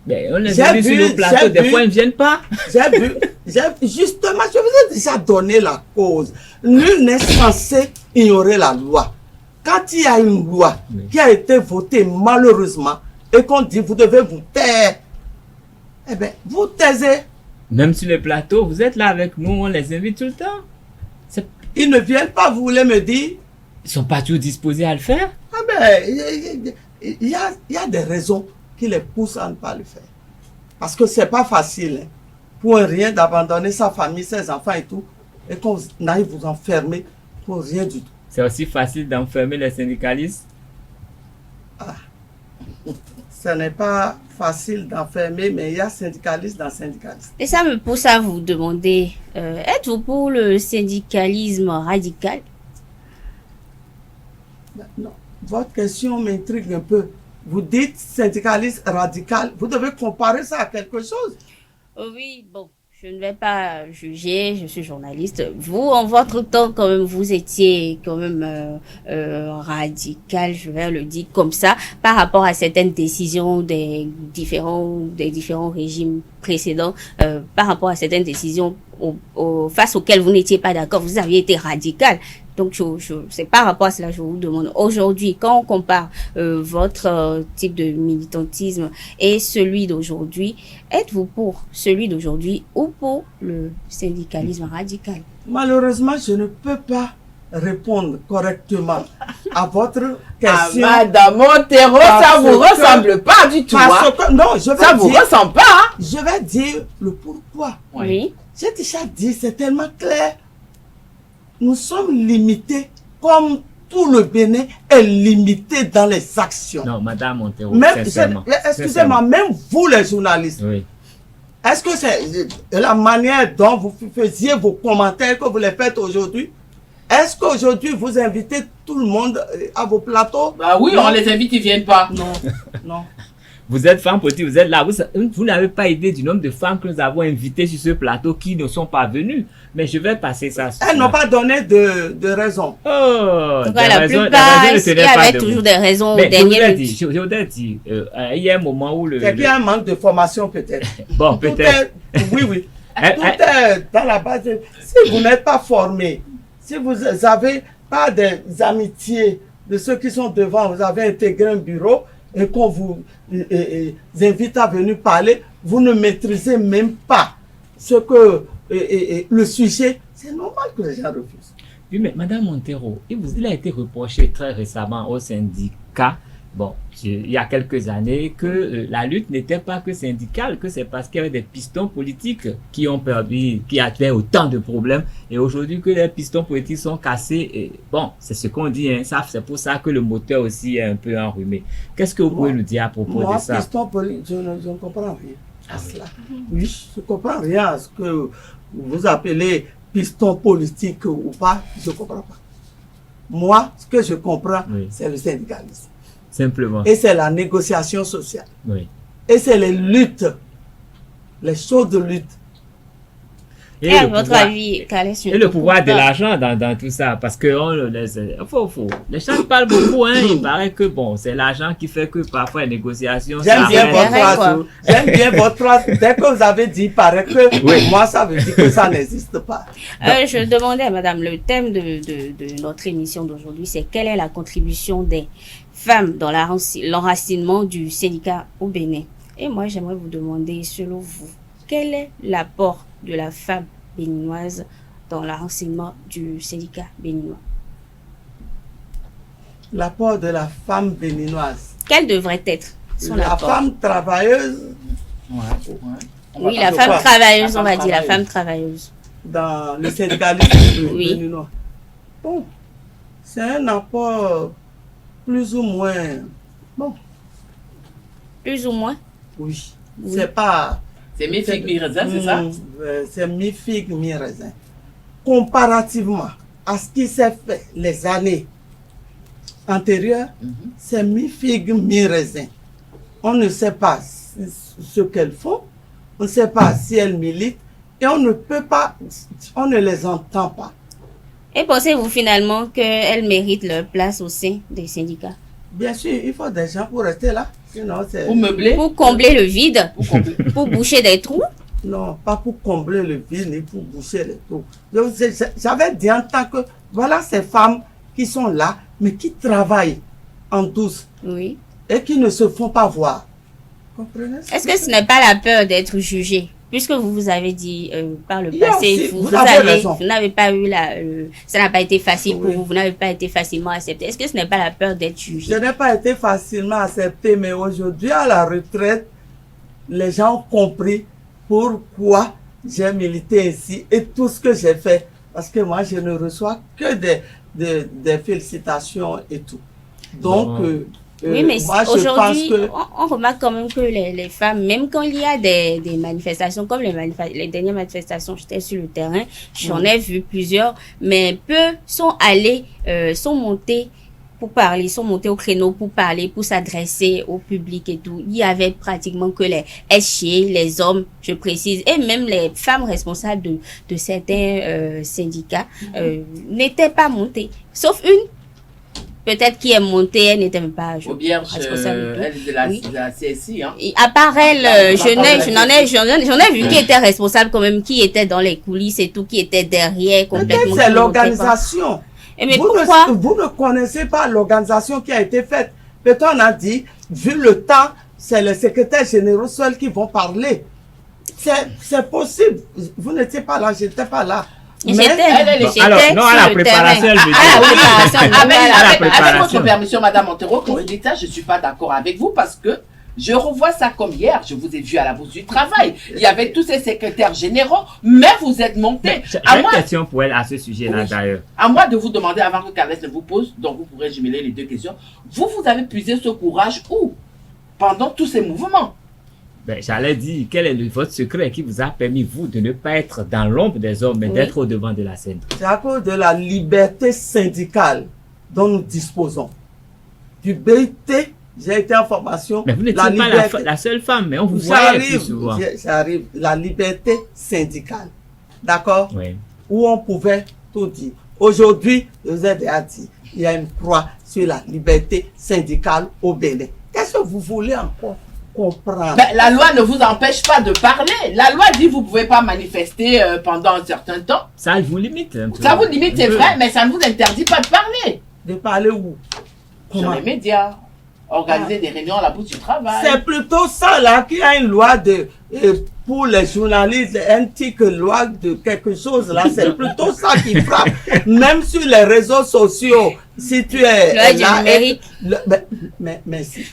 Mais on les a vus sur le plateau, des fois ils ne viennent pas. Justement, je vous ai déjà donné la cause. Nul n'est censé ignorer la loi. Quand il y a une loi qui a été votée malheureusement et qu'on dit vous devez vous taire, eh bien, vous taisez. Même sur le plateau, vous êtes là avec nous, on les invite tout le temps. Ils ne viennent pas, vous voulez me dire? Ils ne sont pas toujours disposés à le faire? Ah ben, il y a des raisons qui les poussent à ne pas le faire. Parce que c'est pas facile, hein, pour rien d'abandonner sa famille, ses enfants et tout, et qu'on aille vous enfermer pour rien du tout. C'est aussi facile d'enfermer les syndicalistes? Ah. Ce n'est pas facile d'enfermer, mais il y a syndicalistes dans syndicalistes. Et ça me pousse à vous demander, êtes-vous pour le syndicalisme radical? Non. Votre question m'intrigue un peu. Vous dites syndicaliste radical, vous devez comparer ça à quelque chose. Oui, bon. Je ne vais pas juger, je suis journaliste. Vous, en votre temps, quand même, vous étiez quand même radical, je vais le dire comme ça, par rapport à certaines décisions des différents régimes précédents, par rapport à certaines décisions face auxquelles vous n'étiez pas d'accord, vous aviez été radical. Donc, c'est par rapport à cela que je vous demande. Aujourd'hui, quand on compare votre type de militantisme et celui d'aujourd'hui, êtes-vous pour celui d'aujourd'hui ou pour le syndicalisme radical? Malheureusement, je ne peux pas répondre correctement à votre question. Ah, Madame Montero, ça vous ressemble pas du tout. Non, je vais ça vous ressemble pas. Hein? Je vais dire le pourquoi. Oui. J'ai déjà dit, c'est tellement clair. Nous sommes limités comme tout le Bénin est limité dans les actions. Non, Madame Montero, Même, sincèrement. excusez-moi, même vous les journalistes, Oui. est-ce que c'est la manière dont vous faisiez vos commentaires que vous les faites aujourd'hui? Est-ce qu'aujourd'hui vous invitez tout le monde à vos plateaux? Bah oui, non. on les invite, ils viennent pas. Non, non. Vous êtes femme politique, vous êtes là. Vous n'avez pas idée du nombre de femmes que nous avons invitées sur ce plateau qui ne sont pas venues. Mais je vais passer ça. Elles n'ont pas donné de raison. Oh, Donc, la plupart, il y avait toujours des raisons au dernier minute. Je voudrais dire, il y a un moment où C'est qu'il y a un manque de formation peut-être. Bon, peut-être. Oui, oui. Tout est dans la base. Si vous n'êtes pas formé, si vous n'avez pas des amitiés de ceux qui sont devant, vous avez intégré un bureau et qu'on vous invite à venir parler, vous ne maîtrisez même pas ce que le sujet, c'est normal que les gens refusent. Oui, mais Madame Montero, il a été reproché très récemment au syndicat, bon, il y a quelques années, que la lutte n'était pas que syndicale, que c'est parce qu'il y avait des pistons politiques qui ont perdu, qui avaient autant de problèmes, et aujourd'hui que les pistons politiques sont cassés, et bon, c'est ce qu'on dit, hein, ça, c'est pour ça que le moteur aussi est un peu enrhumé. Qu'est-ce que vous pouvez nous dire à propos de ça? Piston politique, je ne comprends rien à cela. Oui, je ne comprends rien à ce que vous appelez piston politique ou pas, je ne comprends pas. Moi, ce que je comprends, c'est le syndicalisme. Simplement. Et c'est la négociation sociale. Oui. Et c'est les luttes, les choses de lutte. Et à votre avis, quel est le pouvoir de l'argent dans tout ça? Parce que les gens parlent beaucoup, hein. Il paraît que bon, c'est l'argent qui fait que parfois les négociations. J'aime bien votre phrase. J'aime bien votre phrase. Dès que vous avez dit, il paraît que oui. Moi, ça veut dire que ça n'existe pas. Je demandais à madame, le thème de notre émission d'aujourd'hui, c'est quelle est la contribution des femmes dans l'enracinement du syndicat au Bénin? Et moi, j'aimerais vous demander, selon vous, quel est l'apport de la femme béninoise dans l'enracinement du syndicat béninois? L'apport de la femme béninoise. Quel devrait être son apport? La femme travailleuse. Oui, la femme travailleuse, on va dire, la femme travailleuse. Dans le syndicalisme béninois. Bon, c'est un apport plus ou moins. Bon. Plus ou moins? Oui. C'est pas. C'est mi-figue, mi-raisin, c'est ça? C'est mi-figue, mi-raisin. Comparativement à ce qui s'est fait les années antérieures, c'est mi-figue, mi-raisin. On ne sait pas ce qu'elles font, on ne sait pas si elles militent, et on ne peut pas, on ne les entend pas. Et pensez-vous finalement qu'elles méritent leur place au sein des syndicats? Bien sûr, il faut des gens pour rester là. Sinon, pour meubler? Pour combler le vide? Pour boucher des trous? Non, pas pour combler le vide, ni pour boucher les trous. J'avais dit en tant que, voilà ces femmes qui sont là, mais qui travaillent en douce. Oui. Et qui ne se font pas voir. Comprenez? Est-ce que ce n'est pas la peur d'être jugé? Puisque vous avez dit par le passé, vous n'avez pas eu ça n'a pas été facile pour vous, vous n'avez pas été facilement accepté. Est-ce que ce n'est pas la peur d'être jugé? Je n'ai pas été facilement accepté, mais aujourd'hui à la retraite, les gens ont compris pourquoi j'ai milité ainsi et tout ce que j'ai fait. Parce que moi, je ne reçois que des félicitations et tout. Donc, oui, mais moi, aujourd'hui, on remarque quand même que les femmes, même quand il y a des manifestations, comme les dernières manifestations, j'étais sur le terrain, j'en ai vu plusieurs, mais peu sont allés, sont montés pour parler, sont montés au créneau pour parler, pour s'adresser au public et tout. Il y avait pratiquement que les SG, les hommes, je précise, et même les femmes responsables de certains syndicats n'étaient pas montés, sauf une. Peut-être qui est montée, elle n'était même pas responsable. Elle est de la CSI. Hein. Et à part elle, j'en ai vu qui était responsable quand même, qui était dans les coulisses et tout, qui était derrière complètement. C'est l'organisation. Mais pourquoi? Vous ne connaissez pas l'organisation qui a été faite. Peut-être on a dit, vu le temps, c'est les secrétaires généraux seuls qui vont parler. C'est possible. Vous n'étiez pas là, j'étais pas là. Alors, non, à la préparation, elle veut dire. Avec votre permission, Madame Montero, quand vous dites ça, je ne suis pas d'accord avec vous parce que Je revois ça comme hier, je vous ai vu à la Bourse du Travail. Il y avait tous ces secrétaires généraux, mais vous êtes montés. J'ai une question pour elle à ce sujet-là, d'ailleurs. À moi de vous demander, avant que Carles ne vous pose, donc vous pourrez jumeler les deux questions. Vous avez puisé ce courage où? Pendant tous ces mouvements. J'allais dire, quel est votre secret qui vous a permis, vous, de ne pas être dans l'ombre des hommes, mais d'être au devant de la scène? C'est à cause de la liberté syndicale dont nous disposons. Du BIT, j'ai été en formation. Mais vous n'étiez pas la seule femme, mais on vous voyait plus souvent. Ça arrive, la liberté syndicale. D'accord? Oui. Où on pouvait tout dire. Aujourd'hui, je vous ai déjà dit, il y a une croix sur la liberté syndicale au Bénin. Qu'est-ce que vous voulez encore comprendre? La loi ne vous empêche pas de parler. La loi dit que vous ne pouvez pas manifester pendant un certain temps. Ça vous limite un peu. Ça vous limite, c'est vrai, mais ça ne vous interdit pas de parler. De parler où? Sur les médias. Organiser des réunions à la Bourse du Travail. C'est plutôt ça là qu'il y a une loi pour les journalistes, une loi de quelque chose là. C'est plutôt ça qui frappe. Même sur les réseaux sociaux, si tu es loi du numérique. Mais si.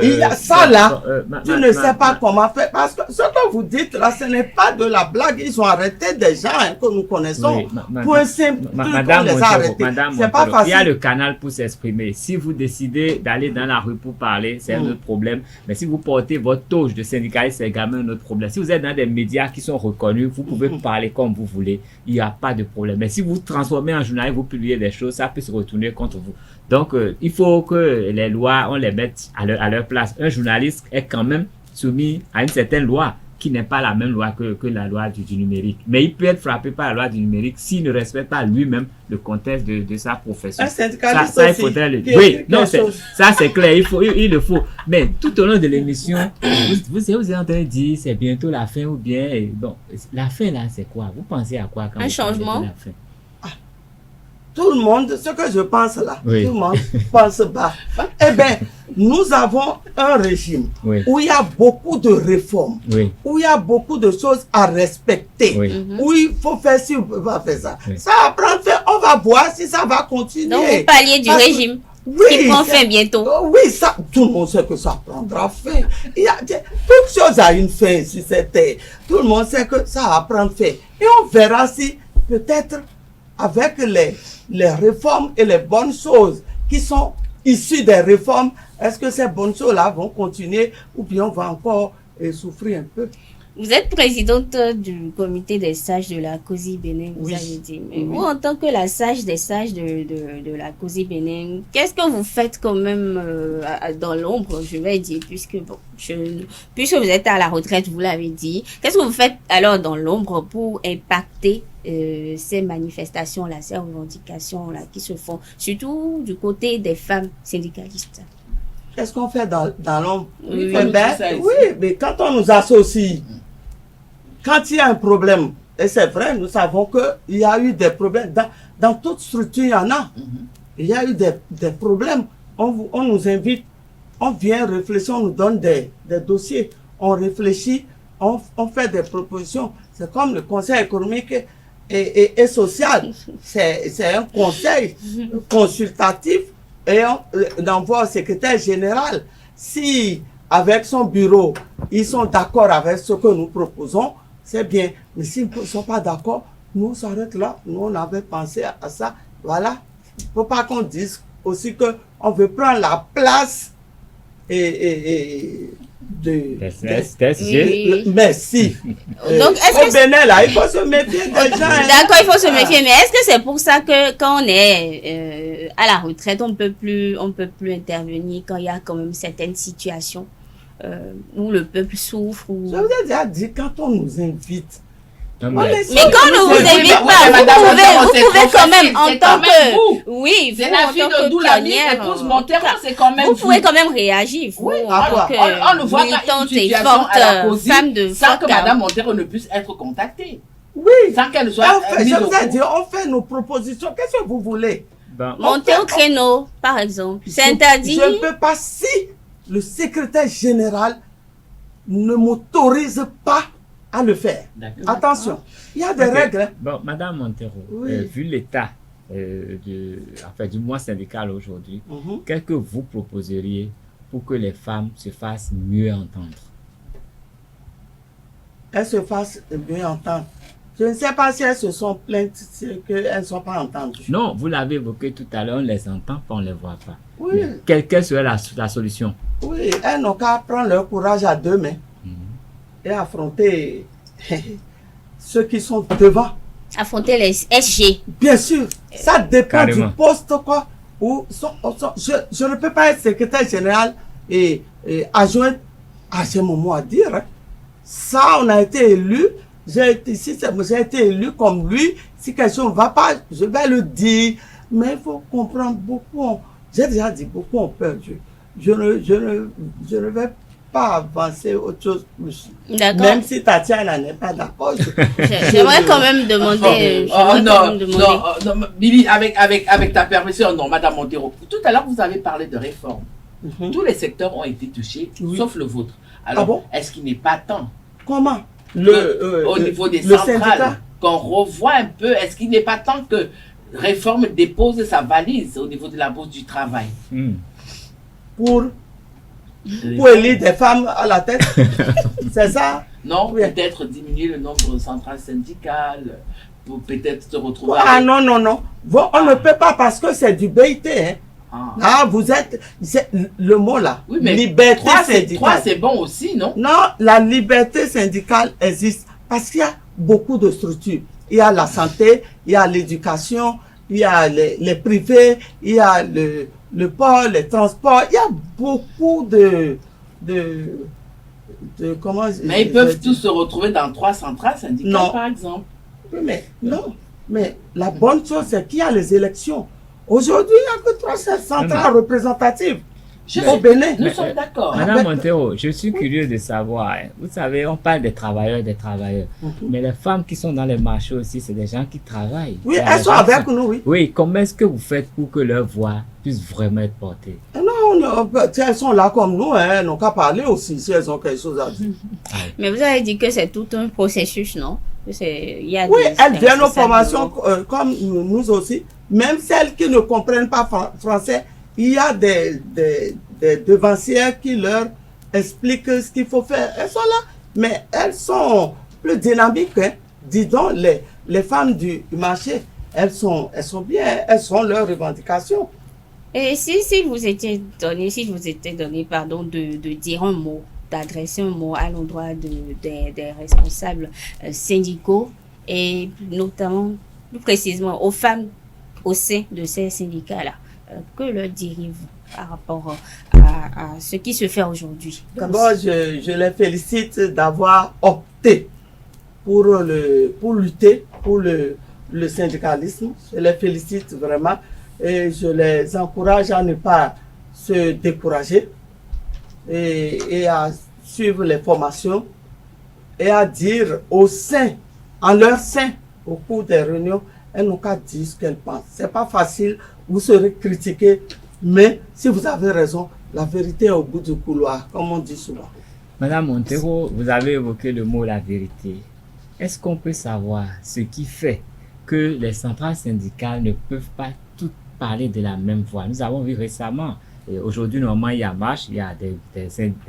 Il y a ça là, tu ne sais pas comment faire. Parce que ce que vous dites là, ce n'est pas de la blague. Ils ont arrêté des gens que nous connaissons. Oui, pour un simple truc, Madame on les a arrêtés. C'est pas facile. Il y a le canal pour s'exprimer. Si vous décidez d'aller dans la rue pour parler, c'est un autre problème. Mais si vous portez votre touche de syndicaliste, c'est également un autre problème. Si vous êtes dans des médias qui sont reconnus, vous pouvez parler comme vous voulez. Il n'y a pas de problème. Mais si vous transformez en journaliste, vous publiez des choses, ça peut se retourner contre vous. Donc, il faut que les lois, on les mette à leur place. Un journaliste est quand même soumis à une certaine loi qui n'est pas la même loi que la loi du numérique. Mais il peut être frappé par la loi du numérique s'il ne respecte pas lui-même le contexte de sa profession. Un syndicaliste ça il faudrait le dire. Oui, non, ça c'est clair, il le faut. Mais tout au long de l'émission, vous êtes en train de dire c'est bientôt la fin ou bien... Bon, la fin là, c'est quoi? Vous pensez à quoi quand un changement? La fin? Tout le monde, ce que je pense là, oui. Tout le monde pense pas. Eh bien, nous avons un régime où il y a beaucoup de réformes, où il y a beaucoup de choses à respecter, où il faut faire ci, on ne peut pas faire ça. Ça va prendre fin, on va voir si ça va continuer. Donc, vous parliez du régime qui prend fin bientôt. Oui, ça, tout le monde sait que ça prendra fin. Il y a toute chose a une fin sur cette terre. Tout le monde sait que ça va prendre fin. Et on verra si peut-être avec les réformes et les bonnes choses qui sont issues des réformes, est-ce que ces bonnes choses-là vont continuer ou bien on va encore souffrir un peu? Vous êtes présidente du comité des sages de la COSI Bénin, vous avez dit. Mais vous, en tant que la sage des sages de la COSI Bénin, qu'est-ce que vous faites quand même dans l'ombre, je vais dire, puisque vous êtes à la retraite, vous l'avez dit. Qu'est-ce que vous faites alors dans l'ombre pour impacter ces manifestations-là, ces revendications-là qui se font, surtout du côté des femmes syndicalistes? Qu'est-ce qu'on fait dans l'ombre? Oui, mais quand on nous associe, quand il y a un problème, et c'est vrai, nous savons qu'il y a eu des problèmes, dans toute structure, il y en a. Il y a eu des problèmes. On nous invite, on vient réfléchir, on nous donne des dossiers, on réfléchit, on fait des propositions. C'est comme le conseil économique et social. C'est un conseil consultatif et on envoie au secrétaire général. Si, avec son bureau, ils sont d'accord avec ce que nous proposons, c'est bien. Mais s'ils ne sont pas d'accord, nous on s'arrête là. Nous, on avait pensé à ça. Voilà. Il ne faut pas qu'on dise aussi qu'on veut prendre la place merci. Donc, au Bénin, là, il faut se méfier des gens. D'accord, il faut se méfier. Mais est-ce que c'est pour ça que quand on est à la retraite, on peut plus intervenir quand il y a quand même certaines situations où le peuple souffre ou... Je vous ai déjà dit, quand on nous invite, mais quand on ne vous invite pas, vous pouvez quand même, en tant que... Oui, c'est la fille de Doulami, épouse Montero, c'est quand même... Vous pouvez quand même réagir, vous, en tant que on ne voit pas une situation à la COSI sans que Mme Montero ne puisse être contactée. Oui, sans qu'elle soit mise au courant. On fait nos propositions, qu'est-ce que vous voulez? Monter au créneau, par exemple, c'est interdit. Je ne peux pas, si le secrétaire général ne m'autorise pas à le faire. Attention, il y a des règles. Bon, Madame Montero, vu l'état du mouvement syndical aujourd'hui, qu'est-ce que vous proposeriez pour que les femmes se fassent mieux entendre? Elles se fassent mieux entendre. Je ne sais pas si elles se sont plaintes, qu'elles ne sont pas entendues. Non, vous l'avez évoqué tout à l'heure, on les entend pas, on les voit pas. Oui. Mais quelle serait la solution? Oui, elles n'ont qu'à prendre leur courage à deux mains et affronter ceux qui sont devant. Affronter les SG. Bien sûr, ça dépend Carrément. du poste quoi. Je ne peux pas être secrétaire général et adjoint. Ah, j'ai mon mot à dire. Hein. Ça, on a été élu. J'ai été élu comme lui. Si quelque chose ne va pas, je vais le dire. Mais il faut comprendre beaucoup. J'ai déjà dit beaucoup ont peur. Je ne vais pas avancer autre chose plus. D'accord. Même si Tatiana n'est pas d'accord. J'aimerais quand même demander. Non, Billy, avec ta permission, non, Madame Montero. Tout à l'heure, vous avez parlé de réforme. Tous les secteurs ont été touchés, sauf le vôtre. Alors, bon? est-ce qu'il n'est pas temps Comment au niveau des centrales, qu'on revoie un peu, est-ce qu'il n'est pas temps que réforme dépose sa valise au niveau de la bourse du travail pour élire des femmes à la tête? C'est ça? Non, Oui. peut-être diminuer le nombre de centrales syndicales, pour peut-être se retrouver Ah non. Bon, on ne peut pas parce que c'est du BIT. Hein. Ah, c'est le mot là. Oui, mais liberté 3 syndicale. c'est bon aussi, non? Non, la liberté syndicale existe parce qu'il y a beaucoup de structures. Il y a la santé, il y a l'éducation, il y a les privés, il y a le port, les transports. Il y a beaucoup de comment. Mais ils peuvent tous se retrouver dans 3 centrales syndicales, Non. par exemple. Oui, mais non. Mais la bonne chose, c'est qu'il y a les élections. Aujourd'hui, il n'y a que 3 centrales représentatives au Bénin. Nous sommes d'accord. Madame Montero, je suis curieux de savoir, hein. Vous savez, on parle des travailleurs. Mais les femmes qui sont dans les marchés aussi, c'est des gens qui travaillent. Oui, C'est elles des sont gens avec qui nous, oui. Oui, comment est-ce que vous faites pour que leur voix puisse vraiment être portée? Non, elles sont là comme nous, hein, elles n'ont qu'à parler aussi si elles ont quelque chose à dire. Mais vous avez dit que c'est tout un processus, non? Il y a Oui, des elles viennent aux responsables. formations comme nous aussi. Même celles qui ne comprennent pas français, il y a des devancières qui leur expliquent ce qu'il faut faire. Elles sont là, mais elles sont plus dynamiques. Hein. Dis donc, les femmes du marché, elles sont bien, elles ont leurs revendications. Et si je vous étais donné, de dire un mot, d'adresser un mot à l'endroit des responsables syndicaux et notamment, plus précisément, aux femmes au sein de ces syndicats-là, que leur diriez-vous par rapport à ce qui se fait aujourd'hui? D'abord, je les félicite d'avoir opté pour lutter pour le syndicalisme. Je les félicite vraiment et je les encourage à ne pas se décourager et à suivre les formations et à dire en leur sein, au cours des réunions, elles n'ont qu'à dire ce qu'elles pensent. C'est pas facile, vous serez critiqués, mais si vous avez raison, la vérité est au bout du couloir, comme on dit souvent. Madame Montero, vous avez évoqué le mot la vérité. Est-ce qu'on peut savoir ce qui fait que les centrales syndicales ne peuvent pas toutes parler de la même voix? Nous avons vu récemment, aujourd'hui normalement il y a marche, il y a des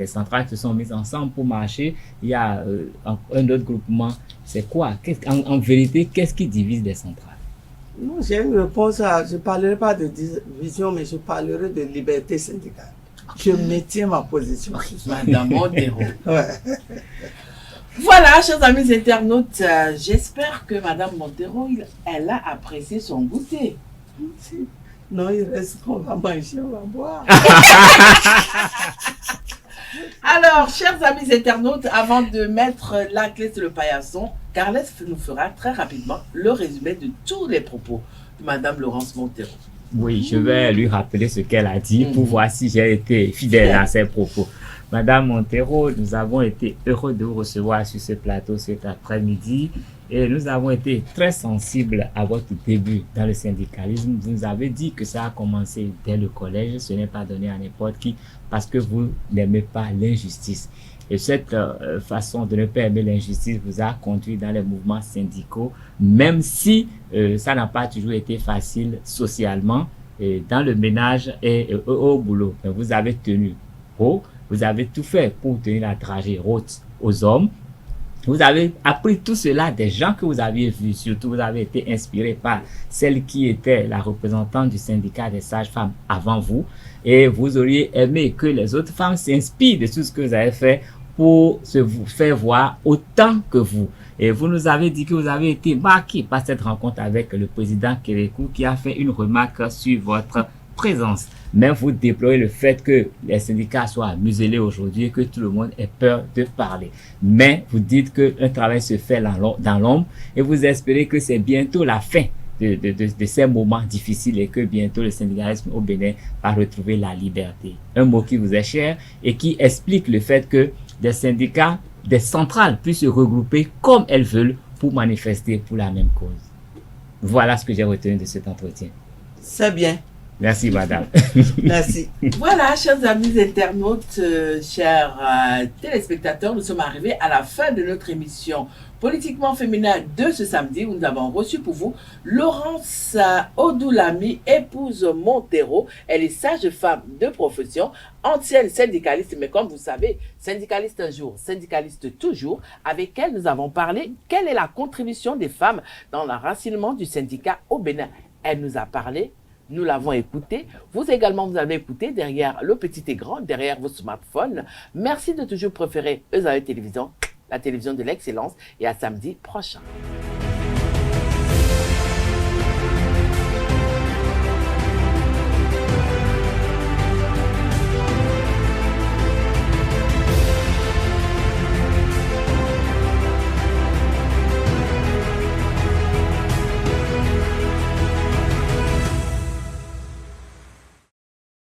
centrales qui se sont mises ensemble pour marcher, il y a un autre groupement. C'est quoi? En vérité, qu'est-ce qui divise les centrales? Non, j'ai une réponse je ne parlerai pas de division, mais je parlerai de liberté syndicale. Je maintiens ma position. Madame Montero. Ouais. Voilà, chers amis internautes, j'espère que Madame Montero, elle a apprécié son goûter. Non, il reste qu'on va manger, on va boire. Alors, chers amis internautes, avant de mettre la clé sur le paillasson, Carles nous fera très rapidement le résumé de tous les propos de Madame Laurence Montero. Oui, je vais lui rappeler ce qu'elle a dit pour voir si j'ai été fidèle à ses propos. Madame Montero, nous avons été heureux de vous recevoir sur ce plateau cet après-midi et nous avons été très sensibles à votre début dans le syndicalisme. Vous nous avez dit que ça a commencé dès le collège, ce n'est pas donné à n'importe qui parce que vous n'aimez pas l'injustice. Et cette façon de ne pas aimer l'injustice vous a conduit dans les mouvements syndicaux, même si ça n'a pas toujours été facile socialement, et dans le ménage et au boulot. Mais vous avez tenu. vous avez tout fait pour tenir la dragée haute aux hommes. Vous avez appris tout cela des gens que vous aviez vus. Surtout, vous avez été inspiré par celle qui était la représentante du syndicat des sages-femmes avant vous. Et vous auriez aimé que les autres femmes s'inspirent de tout ce que vous avez fait pour se vous faire voir autant que vous. Et vous nous avez dit que vous avez été marqué par cette rencontre avec le président Kérékou qui a fait une remarque sur votre présence. Mais vous déplorez le fait que les syndicats soient muselés aujourd'hui et que tout le monde ait peur de parler. Mais vous dites qu'un travail se fait dans l'ombre et vous espérez que c'est bientôt la fin de ces moments difficiles et que bientôt le syndicalisme au Bénin va retrouver la liberté. Un mot qui vous est cher et qui explique le fait que des syndicats, des centrales puissent se regrouper comme elles veulent pour manifester pour la même cause. Voilà ce que j'ai retenu de cet entretien. C'est bien. Merci, madame. Merci. Voilà, chers amis internautes, chers téléspectateurs, nous sommes arrivés à la fin de notre émission Politiquement féminin de ce samedi où nous avons reçu pour vous Laurence Odoulami, épouse Montero. Elle est sage-femme de profession, ancienne syndicaliste, mais comme vous savez, syndicaliste un jour, syndicaliste toujours. Avec elle, nous avons parlé quelle est la contribution des femmes dans l'enracinement du syndicat au Bénin. Elle nous a parlé. Nous l'avons écouté. Vous également, vous avez écouté derrière le petit écran, derrière vos smartphones. Merci de toujours préférer ESAE Télévision, la télévision de l'excellence. Et à samedi prochain.